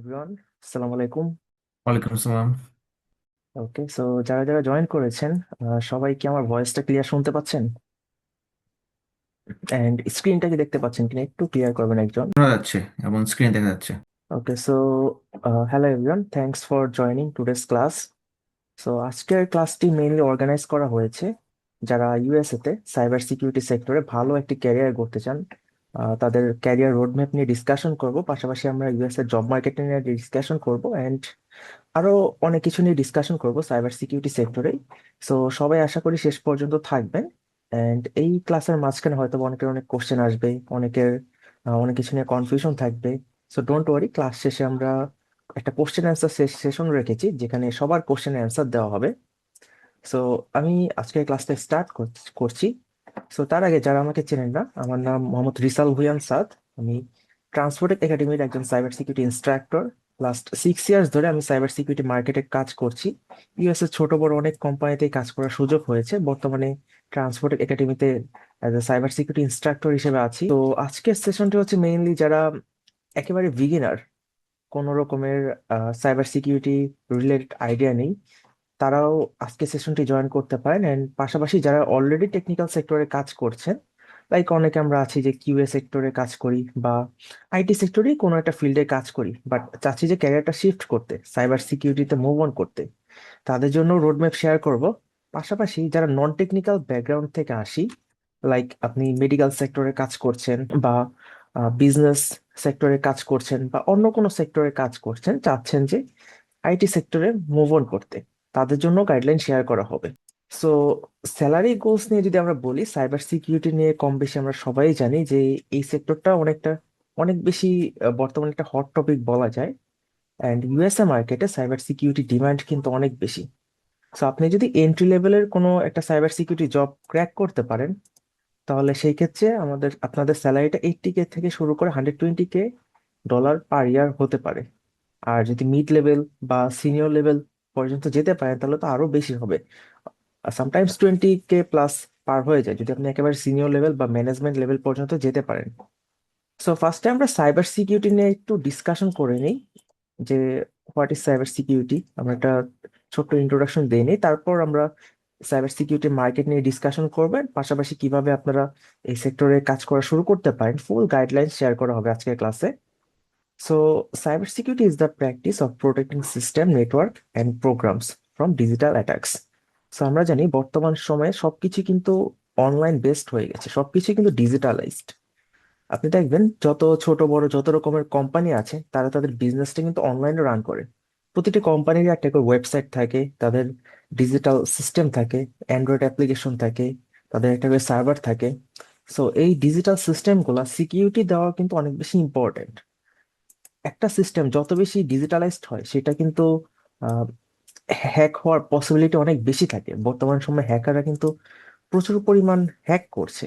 Everyone, আসসালামু আলাইকুম। ওয়ালাইকুম আসসালাম। ওকে, সো যারা যারা জয়েন করেছেন, সবাই কি আমার ভয়েসটা ক্লিয়ার শুনতে পাচ্ছেন? এন্ড স্ক্রিনটা কি দেখতে পাচ্ছেন কিনা একটু ক্লিয়ার করবেন একজন। শোনা যাচ্ছে এবং স্ক্রিন দেখা যাচ্ছে। Okay, so hello everyone, thanks for joining today's class. So আজকের ক্লাসটি মেইনলি অর্গানাইজ করা হয়েছে যারা ইউএসএ তে সাইবার সিকিউরিটি সেক্টরে ভালো একটি ক্যারিয়ার করতে চান। তাদের ক্যারিয়ার রোডম্যাপ নিয়ে ডিসকাশন করব, পাশাপাশি আমরা ইউএসএ জব মার্কেট নিয়ে ডিসকাশন করব, এন্ড আরো অনেক কিছু নিয়ে ডিসকাশন করব সাইবার সিকিউরিটি সেক্টরে। সো সবাই আশা করি শেষ পর্যন্ত থাকবেন। এন্ড এই ক্লাসের মাঝখানে হয়তো অনেকের অনেক কোশ্চেন আসবে, অনেকের অনেক কিছু নিয়ে কনফিউশন থাকবে। সো ডোন্ট ওয়ারি, ক্লাস শেষে আমরা একটা কোশ্চেন অ্যান্সার সেশন রেখেছি যেখানে সবার কোশ্চেন অ্যান্সার দেওয়া হবে। সো আমি আজকের ক্লাসটা স্টার্ট করছি। সো তার আগে যারা আমাকে চেনেন না, আমার নাম মোহাম্মদ রিসাল ভুয়ান সাদ। আমি ট্রান্সপোর্টেক একাডেমির একজন cyber security instructor. Last 6 years ধরে আমি সাইবার সিকিউরিটি মার্কেটে কাজ করছি। ইউএস এর ছোট বড় অনেক কোম্পানিতে কাজ করার সুযোগ হয়েছে। বর্তমানে ট্রান্সপোর্টেক একাডেমিতে as a cyber security instructor হিসেবে আছি। তো আজকের সেশনটি হচ্ছে মেইনলি যারা একেবারে বিগিনার, কোনো রকমের সাইবার সিকিউরিটি রিলেটেড আইডিয়া নেই, তারাও আজকে সেশনটি জয়েন করতে পারেন। এন্ড পাশাপাশি যারা অলরেডি টেকনিক্যাল সেক্টরে কাজ করছেন, লাইক অনেকে আমরা আছি যে কিউএ সেক্টরে কাজ করি বা আইটি সেক্টরেই কোনো একটা ফিল্ডে কাজ করি, বাট চাচ্ছি যে ক্যারিয়ারটা শিফট করতে, সাইবার সিকিউরিটিতে মুভ অন করতে, তাদের জন্য রোডম্যাপ শেয়ার করব। পাশাপাশি যারা নন টেকনিক্যাল ব্যাকগ্রাউন্ড থেকে আসি, লাইক আপনি মেডিকেল সেক্টরে কাজ করছেন বা বিজনেস সেক্টরে কাজ করছেন বা অন্য কোনো সেক্টরে কাজ করছেন, চাচ্ছেন যে আইটি সেক্টরে মুভ অন করতে, তাদের জন্য গাইডলাইন শেয়ার করা হবে। সো স্যালারি গোলস নিয়ে যদি আমরা বলি, সাইবার সিকিউরিটি নিয়ে কম বেশি আমরা সবাই জানি যে এই সেক্টরটা অনেক বেশি বর্তমানে একটা হট টপিক বলা যায়। অ্যান্ড ইউএসএ মার্কেটে সাইবার সিকিউরিটি ডিমান্ড কিন্তু অনেক বেশি। সো আপনি যদি এন্ট্রি লেভেলের কোনো একটা সাইবার সিকিউরিটি জব ক্র্যাক করতে পারেন, তাহলে সেই ক্ষেত্রে আপনাদের স্যালারিটা 80K থেকে শুরু করে 120K পার ইয়ার হতে পারে। আর যদি মিড লেভেল বা সিনিয়র লেভেল পর্যন্ত যেতে পারেন তাহলে তো আরো বেশি হবে। সামটাইমস 20K প্লাস পার হয়ে যায় যদি আপনি একেবারে সিনিয়র লেভেল বা ম্যানেজমেন্ট লেভেল পর্যন্ত যেতে পারেন। সো ফার্স্টে আমরা সাইবার সিকিউরিটি নিয়ে একটু ডিসকাশন করে নিই যে হোয়াট ইজ সাইবার সিকিউরিটি। আমরা একটা ছোট্ট ইন্ট্রোডাকশন দিয়ে নিই, তারপর আমরা সাইবার সিকিউরিটি মার্কেট নিয়ে ডিসকাশন করবেন, পাশাপাশি কিভাবে আপনারা এই সেক্টরে কাজ করা শুরু করতে পারেন ফুল গাইডলাইন শেয়ার করা হবে আজকের ক্লাসে। So cyber security is the practice of protecting system, network and programs from digital attacks. So আমরা জানি বর্তমান সময়ে সবকিছু কিন্তু অনলাইন বেসড হয়ে গেছে, সবকিছু কিন্তু ডিজিটালাইজড। আপনি দেখবেন যত ছোট বড় যত রকমের কোম্পানি আছে তারা তাদের বিজনেসটা কিন্তু অনলাইনে রান করে। প্রতিটি কোম্পানির একটা করে ওয়েবসাইট থাকে, তাদের ডিজিটাল সিস্টেম থাকে, অ্যান্ড্রয়েড অ্যাপ্লিকেশন থাকে, তাদের একটা করে সার্ভার থাকে। সো এই ডিজিটাল সিস্টেমগুলো সিকিউরিটি দেওয়া কিন্তু অনেক বেশি ইম্পর্টেন্ট। একটা সিস্টেম যত বেশি ডিজিটালাইজড হয় সেটা কিন্তু হ্যাক হওয়ার পসিবিলিটি অনেক বেশি থাকে। বর্তমান সময়ে হ্যাকাররা কিন্তু প্রচুর পরিমাণ হ্যাক করছে।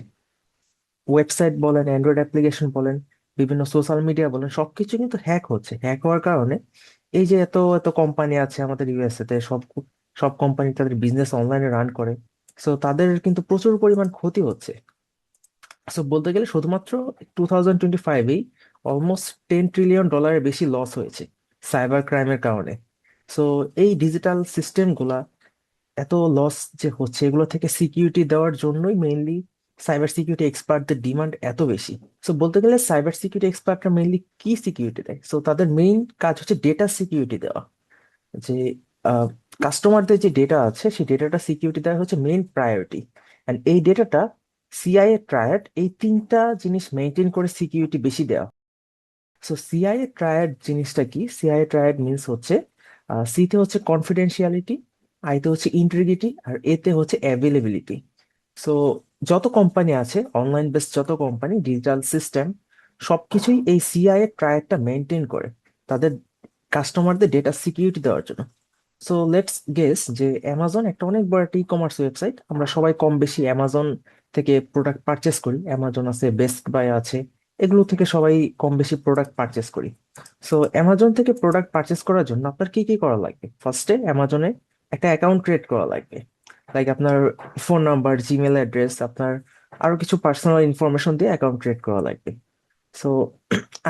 ওয়েবসাইট বলেন, অ্যান্ড্রয়েড অ্যাপ্লিকেশন বলেন, বিভিন্ন সোশ্যাল মিডিয়া বলেন, সবকিছু কিন্তু হ্যাক হচ্ছে। হ্যাক হওয়ার কারণে এই যে এত এত কোম্পানি আছে আমাদের ইউএসএ তে, সব সব কোম্পানি তাদের বিজনেস অনলাইনে রান করে। সো তাদের কিন্তু প্রচুর পরিমাণ ক্ষতি হচ্ছে। সো বলতে গেলে শুধুমাত্র 2025-এই অলমোস্ট $10 ট্রিলিয়ন বেশি লস হয়েছে সাইবার ক্রাইমের কারণে। সো এই ডিজিটাল সিস্টেম গুলা এত লস যে হচ্ছে, এগুলো থেকে সিকিউরিটি দেওয়ার জন্যই মেইনলি সাইবার সিকিউরিটি এক্সপার্টদের ডিমান্ড এত বেশি। সো বলতে গেলে সাইবার সিকিউরিটি এক্সপার্টরা মেইনলি কি সিকিউরিটি দেয়, সো তাদের মেইন কাজ হচ্ছে ডেটা সিকিউরিটি দেওয়া। যে কাস্টমারদের যে ডেটা আছে সেই ডেটাটা সিকিউরিটি দেওয়া হচ্ছে মেইন প্রায়োরিটি। অ্যান্ড এই ডেটাটা সিআইএ ট্রায়াড, এই তিনটা জিনিস মেনটেন করে সিকিউরিটি বেশি দেওয়া। সো সিআইএ ট্রায়াড জিনিসটা কি? সিআইএ ট্রায়াড মিন্স হচ্ছে সি তে হচ্ছে কনফিডেন্সিয়ালিটি, আই তে হচ্ছে ইন্টিগ্রিটি, আর এ তে হচ্ছে অ্যাভেলেবিলিটি। সো যত কোম্পানি আছে অনলাইন বেস, যত কোম্পানি ডিজিটাল সিস্টেম, সবকিছুই এই সিআইএ ট্রায়াডটা মেনটেন করে তাদের কাস্টমারদের ডেটা সিকিউরিটি দেওয়ার জন্য। সো লেটস গেস যে অ্যামাজন একটা অনেক বড় একটা ই কমার্স ওয়েবসাইট, আমরা সবাই কম বেশি অ্যামাজন থেকে প্রোডাক্ট পারচেস করি। অ্যামাজন আছে, বেস্ট বাই আছে, এগুলো থেকে সবাই কম বেশি প্রোডাক্ট পারচেস করি। সো অ্যামাজন থেকে প্রোডাক্ট পারচেস করার জন্য আপনার কি কি করা লাগবে? ফার্স্টে অ্যামাজনে একটা অ্যাকাউন্ট ক্রিয়েট করা লাগবে। লাইক আপনার ফোন নাম্বার, জিমেল অ্যাড্রেস, আপনার আরো কিছু পার্সোনাল ইনফরমেশন দিয়ে অ্যাকাউন্ট ক্রিয়েট করা লাগবে। সো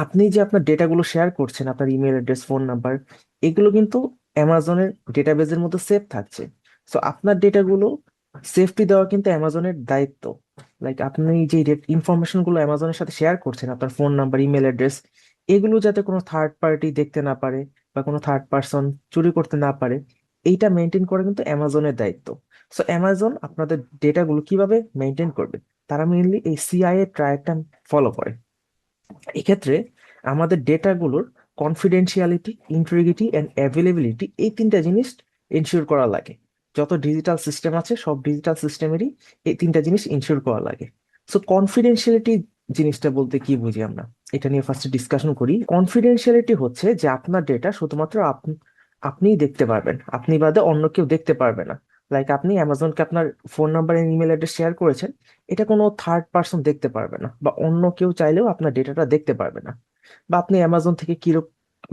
আপনি যে আপনার ডেটাগুলো শেয়ার করছেন, আপনার ইমেল অ্যাড্রেস, ফোন নাম্বার, এগুলো কিন্তু অ্যামাজনের ডেটাবেজের মধ্যে সেভ থাকছে। সো আপনার ডেটাগুলো সেফটি দেওয়া কিন্তু অ্যামাজনের দায়িত্ব। লাইক আপনি যে ইনফরমেশন গুলো অ্যামাজনের সাথে শেয়ার করছেন, আপনার ফোন নাম্বার, ইমেল অ্যাড্রেস, এগুলো যাতে কোনো থার্ড পার্টি দেখতে না পারে বা কোনো থার্ড পার্সন চুরি করতে না পারে, এইটা মেনটেন করা কিন্তু অ্যামাজনের দায়িত্ব। সো অ্যামাজন আপনাদের ডেটাগুলো কিভাবে মেনটেন করবে? তারা মেইনলি এই সিআইএ ট্রায়াডটা ফলো করে। এক্ষেত্রে আমাদের ডেটাগুলোর কনফিডেন্সিয়ালিটি, ইন্টিগ্রিটি অ্যান্ড অ্যাভেলেবিলিটি, এই তিনটা জিনিস এনশিওর করা লাগে। যত ডিজিটাল সিস্টেম আছে সব ডিজিটাল সিস্টেমেরই এই তিনটা জিনিস ইনশিওর করা লাগে। সো কনফিডেন্সিয়ালিটি জিনিসটা বলতে কি বুঝি আমরা, এটা নিয়ে ফার্স্টে ডিসকাশন করি। কনফিডেন্সিয়ালিটি হচ্ছে যে আপনার ডেটা শুধুমাত্র আপনিই দেখতে পারবেন, আপনি বাদে অন্য কেউ দেখতে পারবে না। লাইক আপনি অ্যামাজনকে আপনার phone number and email address share করেছেন, এটা কোনো থার্ড পার্সন দেখতে পারবে না, বা অন্য কেউ চাইলেও আপনার ডেটাটা দেখতে পারবে না। বা আপনি অ্যামাজন থেকে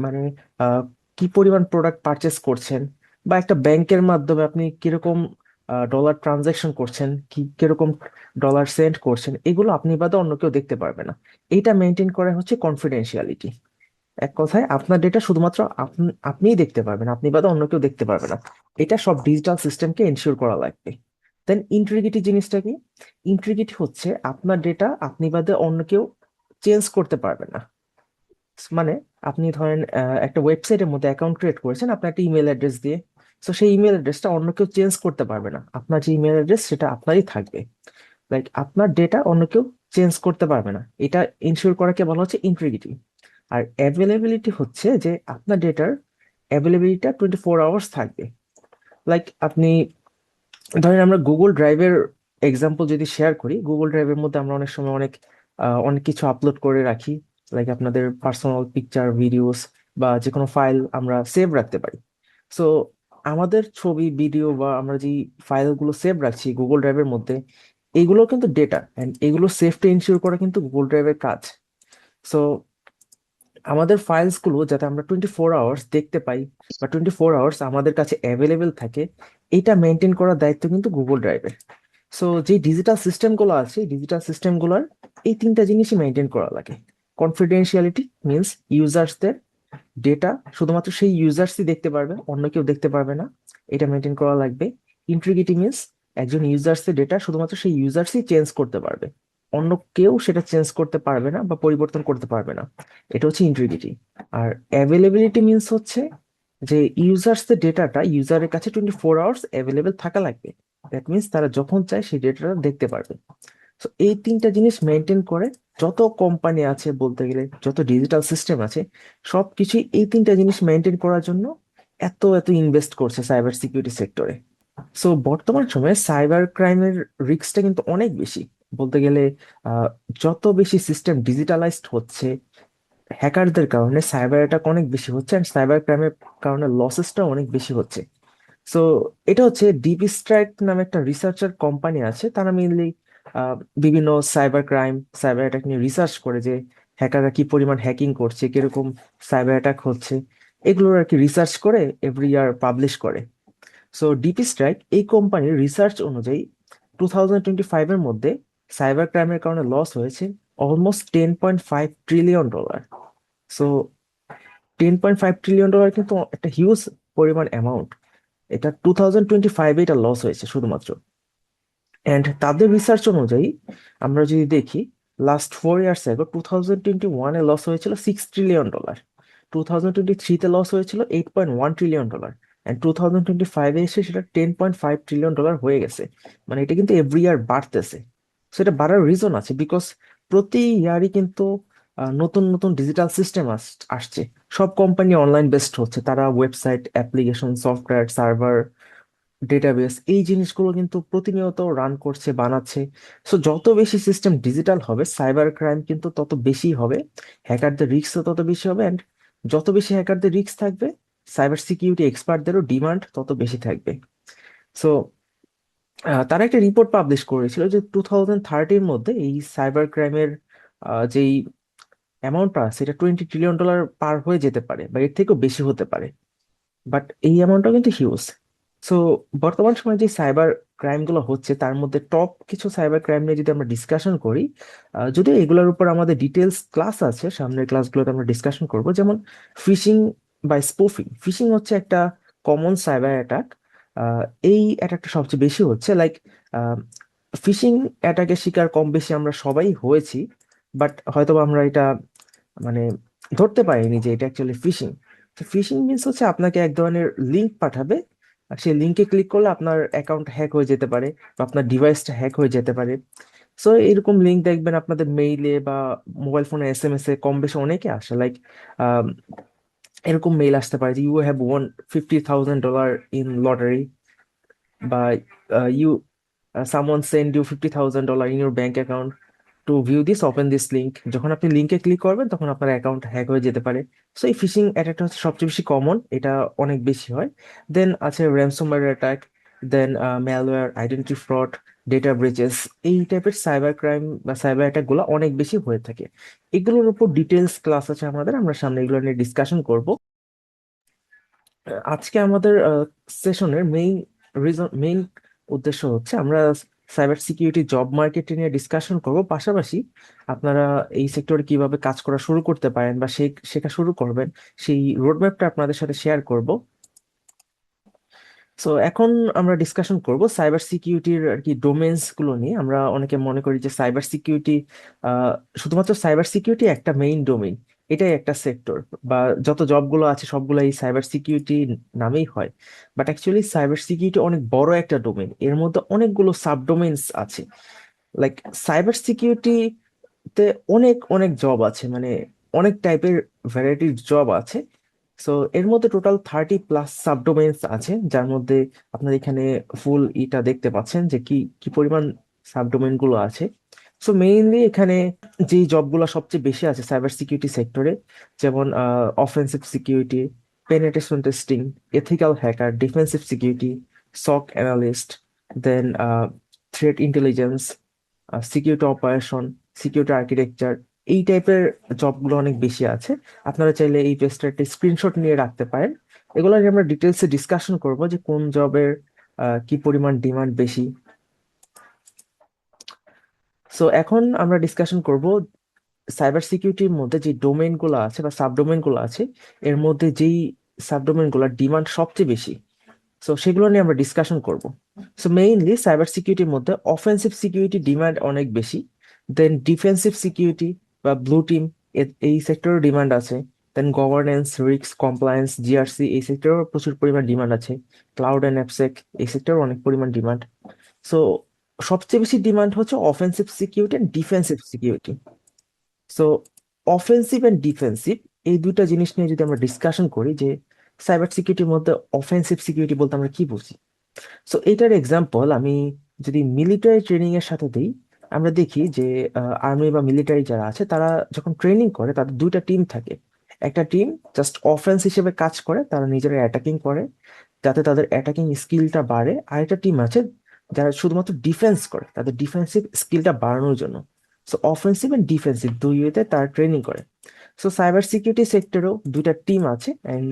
মানে আহ, কি পরিমাণ প্রোডাক্ট পারচেস করছেন, বা একটা ব্যাংকের মাধ্যমে আপনি কিরকম ডলার ট্রানজাকশন করছেন, কিরকম ডলার সেন্ড করছেন, এগুলো আপনি বাদে অন্য কেউ দেখতে পারবে না। এইটা মেনটেন করা হচ্ছে কনফিডেন্সিয়ালিটি। এক কথায় আপনার ডেটা শুধুমাত্র আপনিই দেখতে পারবেন, আপনি বাদে অন্য কেউ দেখতে পারবে না। এটা সব ডিজিটাল সিস্টেমকে এনশিওর করা লাগবে। দেন ইন্টিগ্রিটি জিনিসটা কি? ইন্টিগ্রিটি হচ্ছে আপনার ডেটা আপনি বাদে অন্য কেউ চেঞ্জ করতে পারবে না। মানে আপনি ধরেন একটা ওয়েবসাইটের মধ্যে অ্যাকাউন্ট ক্রিয়েট করেছেন আপনার একটা ইমেল অ্যাড্রেস দিয়ে। তো সেই ইমেল অ্যাড্রেসটা অন্য কেউ চেঞ্জ করতে পারবে না, আপনার যে ইমেল অ্যাড্রেস সেটা আপনারই থাকবে। লাইক আপনার ডেটা অন্য কেউ চেঞ্জ করতে পারবে না, এটা ইনশিওর করাকে বলা হচ্ছে ইন্টিগ্রিটি। আর অ্যাভেলেবিলিটি হচ্ছে যে আপনার ডেটার অ্যাভেলেবিলিটিটা 24 আওয়ার্স থাকবে। লাইক আপনি ধরেন, আমরা গুগল ড্রাইভের এক্সাম্পল যদি শেয়ার করি, গুগল ড্রাইভের মধ্যে আমরা অনেক সময় অনেক কিছু আপলোড করে রাখি। লাইক আপনাদের পার্সোনাল পিকচার, ভিডিওস, বা যে কোনো ফাইল আমরা সেভ রাখতে পারি। সো আমাদের ছবি, ভিডিও, বা আমরা যে ফাইলগুলো সেভ রাখছি গুগল ড্রাইভের মধ্যে, এগুলো কিন্তু ডেটা, এন্ড এগুলো সেফটি ইনশিওর করা কিন্তু গুগল ড্রাইভের কাজ। সো আমাদের ফাইলস গুলো যাতে আমরা 24 আওয়ার্স দেখতে পাই, বা 24 আওয়ার্স আমাদের কাছে অ্যাভেলেবেল থাকে, এটা মেনটেন করার দায়িত্ব কিন্তু গুগল ড্রাইভের। সো যে ডিজিটাল সিস্টেম গুলো আছে, ডিজিটাল সিস্টেম গুলোর এই তিনটা জিনিসই মেনটেন করা লাগে। কনফিডেন্সিয়ালিটি মিনস ইউজার্সদের ডেটা শুধুমাত্র সেই ইউজার্সই দেখতে পারবে, অন্য কেউ দেখতে পারবে না, এটা মেনটেন করা লাগবে। ইন্টিগ্রিটি মিনস একজন ইউজার্সের ডেটা শুধুমাত্র সেই ইউজার্সই চেঞ্জ করতে পারবে, অন্য কেউ সেটা চেঞ্জ করতে পারবে না বা পরিবর্তন করতে পারবে না। এটা হচ্ছে ইন্টিগ্রিটি। আর অ্যাভেলেবিলিটি মিনস হচ্ছে যে ইউজার্সদের ডেটাটা ইউজারের কাছে 24 আওয়ার্স অ্যাভেলেবেল থাকা লাগবে। দ্যাট মিনস তারা যখন চায় সেই ডেটাটা দেখতে পারবে। তো এই তিনটা জিনিস মেনটেন করে যত কোম্পানি আছে, বলতে গেলে যত ডিজিটাল সিস্টেম আছে, সবকিছুই এই তিনটা জিনিস মেনটেন করার জন্য এত এত ইনভেস্ট করছে সাইবার সিকিউরিটি সেক্টরে। সো বর্তমান সময়ে সাইবার ক্রাইমের রিস্কটা কিন্তু অনেক বেশি। বলতে গেলে আহ, যত বেশি সিস্টেম ডিজিটালাইজড হচ্ছে, হ্যাকারদের কারণে সাইবার অ্যাটাক অনেক বেশি হচ্ছে, অ্যান্ড সাইবার ক্রাইমের কারণে লসেসটা অনেক বেশি হচ্ছে। সো এটা হচ্ছে ডিপ স্ট্রাইক নামে একটা রিসার্চার কোম্পানি আছে, তারা মেইনলি বিভিন্ন সাইবার ক্রাইম, সাইবার অ্যাটাক নিয়ে রিসার্চ করে, যে হ্যাকাররা কি পরিমাণ হ্যাকিং করছে, কিরকম সাইবার অ্যাটাক হচ্ছে, এগুলোর আর কি রিসার্চ করে এভরি ইয়ার পাবলিশ করে। সো ডিপ স্ট্রাইক এই কোম্পানির রিসার্চ অনুযায়ী 2025-এর মধ্যে সাইবার ক্রাইমের কারণে লস হয়েছে অলমোস্ট $10.5 ট্রিলিয়ন। সো $10.5 ট্রিলিয়ন কিন্তু একটা হিউজ পরিমাণ অ্যামাউন্ট। এটা 2025-এ এটা লস হয়েছে শুধুমাত্র। এন্ড তাদের রিসার্চ অনুযায়ী আমরা যদি দেখি, লাস্ট 4 ইয়ার্স এগো 2021-এ লস হয়েছিল $6 ট্রিলিয়ন, 2023-তে লস হয়েছিল $8.1 ট্রিলিয়ন, এন্ড 2025-এ এসে সেটা $10.5 ট্রিলিয়ন হয়ে গেছে। মানে এটা কিন্তু এভরি ইয়ার বাড়তেছে। সেটা বাড়ার রিজন আছে, বিকজ প্রতি ইয়ারই কিন্তু নতুন নতুন ডিজিটাল সিস্টেম আসছে। সব কোম্পানি অনলাইন বেসড হচ্ছে, তারা website, application, software, server, database, এই জিনিসগুলো কিন্তু প্রতিনিয়ত রান করছে, বানাচ্ছে। সো যত বেশি সিস্টেম ডিজিটাল হবে, সাইবার ক্রাইম কিন্তু তত বেশি হবে, হ্যাকারদের রিস্ক তত বেশি হবে, অ্যান্ড যত বেশি হ্যাকারদের রিস্ক থাকবে, সাইবার সিকিউরিটি এক্সপার্টদেরও ডিমান্ড তত বেশি থাকবে। সো তারা একটা রিপোর্ট পাবলিশ করেছিল যে 2030-এর মধ্যে এই সাইবার ক্রাইমের যেই অ্যামাউন্টটা আছে, এটা $20 ট্রিলিয়ন পার হয়ে যেতে পারে, বা এর থেকেও বেশি হতে পারে। বাট এই অ্যামাউন্টটা কিন্তু হিউজ। সো বর্তমান সময়ে যে সাইবার ক্রাইম গুলো হচ্ছে তার মধ্যে টপ কিছু সাইবার ক্রাইম নিয়ে যদি আমরা ডিসকাশন করি, যদিও এগুলোর উপর আমাদের ডিটেলস ক্লাস আছে, সামনের ক্লাসগুলোতে আমরা ডিসকাশন করব। যেমন ফিশিং বা স্পুফিং। ফিশিং হচ্ছে একটা কমন সাইবার অ্যাটাক। এই অ্যাটাকটা সবচেয়ে বেশি হচ্ছে, লাইক ফিশিং অ্যাটাকের শিকার কম বেশি আমরা সবাই হয়েছি, বাট হয়তো বা আমরা এটা মানে ধরতে পারিনি যে এটা অ্যাকচুয়ালি ফিশিং। ফিশিং মিন্স হচ্ছে আপনাকে এক ধরনের লিংক পাঠাবে, আর সেই লিংকে ক্লিক করলে আপনার অ্যাকাউন্ট হ্যাক হয়ে যেতে পারে বা আপনার ডিভাইসটা হ্যাক হয়ে যেতে পারে। সো এরকম লিংক দেখবেন আপনাদের মেইলে বা মোবাইল ফোনে এসএমএস এ কম বেশি অনেকে আসে, লাইক এরকম মেইল আসতে পারে যে you have one $50,000 in lottery, বা you someone send you $50,000 in your bank account to view this, open this link. যখন আপনি লিঙ্কে ক্লিক করবেন তখন আপনার অ্যাকাউন্ট হ্যাক হয়ে যেতে পারে। সো এই ফিশিং অ্যাটাকটা হচ্ছে সবচেয়ে বেশি কমন, এটা অনেক বেশি হয়। দেন আছে র্যানসমওয়্যার অ্যাটাক, দেন malware, identity fraud, data breaches. এই টাইপের সাইবার ক্রাইম বা সাইবার অ্যাটাক গুলো অনেক বেশি হয়ে থাকে। এগুলোর উপর ডিটেলস ক্লাস আছে আমাদের, আমরা সামনে এগুলো নিয়ে ডিসকাশন করব। আজকে আমাদের সেশনের মেইন উদ্দেশ্য হচ্ছে আমরা সাইবার সিকিউরিটি জব মার্কেট নিয়ে ডিসকাশন করব, পাশাপাশি আপনারা এই সেক্টরে কিভাবে কাজ করা শুরু করতে পারেন বা শেখা শুরু করবেন সেই রোডম্যাপটা আপনাদের সাথে শেয়ার করব। সো এখন আমরা ডিসকাশন করব সাইবার সিকিউরিটির আর কি ডোমেইনস গুলো নিয়ে। আমরা অনেকে মনে করি যে সাইবার সিকিউরিটি শুধুমাত্র সাইবার সিকিউরিটি একটা মেইন ডোমেইন, এটাই একটা সেক্টর, বা যত জবগুলো আছে সবগুলো এই সাইবার সিকিউরিটি নামেই হয়। বাট অ্যাকচুয়ালি সাইবার সিকিউরিটি অনেক বড় একটা ডোমেইন, এর মধ্যে অনেকগুলো সাবডোমেইনস আছে। লাইক সাইবার সিকিউরিটিতে অনেক অনেক জব আছে, মানে অনেক টাইপের ভ্যারাইটির জব আছে। সো এর মধ্যে টোটাল 30+ সাবডোমেইনস আছে, যার মধ্যে আপনার এখানে ফুল ইটা দেখতে পাচ্ছেন যে কি কি পরিমাণ সাবডোমেইন গুলো আছে। সো মেইনলি এখানে যেই জবগুলো সবচেয়ে বেশি আছে সাইবার সিকিউরিটি সেক্টরে, যেমন offensive security, penetration testing, ethical hacker, defensive security, SOC analyst, then threat intelligence, security operation, security architecture, এই টাইপের জবগুলো অনেক বেশি আছে। আপনারা চাইলে এই পেজটা একটা স্ক্রিনশট নিয়ে রাখতে পারেন। এগুলো নিয়ে আমরা ডিটেলসে ডিসকাশন করব যে কোন জবের কি পরিমাণ ডিমান্ড বেশি। সো এখন আমরা ডিসকাশন করব সাইবার সিকিউরিটির মধ্যে যে ডোমেইন গুলো আছে বা সাবডোমেইন গুলো আছে, এর মধ্যে যেই সাবডোমেইন গুলোর ডিমান্ড সবচেয়ে বেশি, সো সেগুলো নিয়ে আমরা ডিসকাশন করব। সো মেইনলি সাইবার সিকিউরিটির মধ্যে অফেন্সিভ সিকিউরিটি ডিমান্ড অনেক বেশি, দেন ডিফেন্সিভ সিকিউরিটি বা ব্লু টিম, এই সেক্টরের ডিমান্ড আছে। দেন গভর্নেন্স, রিস্ক, কমপ্লায়েন্স, জিআরসি, এই সেক্টরেও প্রচুর পরিমাণ ডিমান্ড আছে। ক্লাউড অ্যান্ড অ্যাপসেক, এই সেক্টরেও অনেক পরিমাণ ডিমান্ড। সো সবচেয়ে বেশি ডিমান্ড হচ্ছে offensive security and defensive security. So offensive and defensive, এই দুইটা জিনিস নিয়ে যদি আমরা ডিসকাশন করি যে সাইবার সিকিউরিটির মধ্যে অফেন্সিভ সিকিউরিটি বলতে আমরা কি বুঝি। সো এটার এক্সাম্পল আমি যদি মিলিটারি ট্রেনিং এর সাথে দিই, আমরা দেখি যে আর্মি বা মিলিটারি যারা আছে তারা যখন ট্রেনিং করে তাদের দুইটা টিম থাকে। একটা টিম জাস্ট অফেন্স হিসেবে কাজ করে, তারা নিজেরা অ্যাটাকিং করে যাতে তাদের অ্যাটাকিং স্কিলটা বাড়ে। আর একটা টিম আছে যারা শুধুমাত্র ডিফেন্স করে, তাদের ডিফেন্সিভ স্কিলটা বাড়ানোর জন্য। সো অফেন্সিভ এন্ড ডিফেন্সিভ দুই ওয়েতে তারা ট্রেনিং করে। সো সাইবার সিকিউরিটি সেক্টরেও দুইটা টিম আছে, অ্যান্ড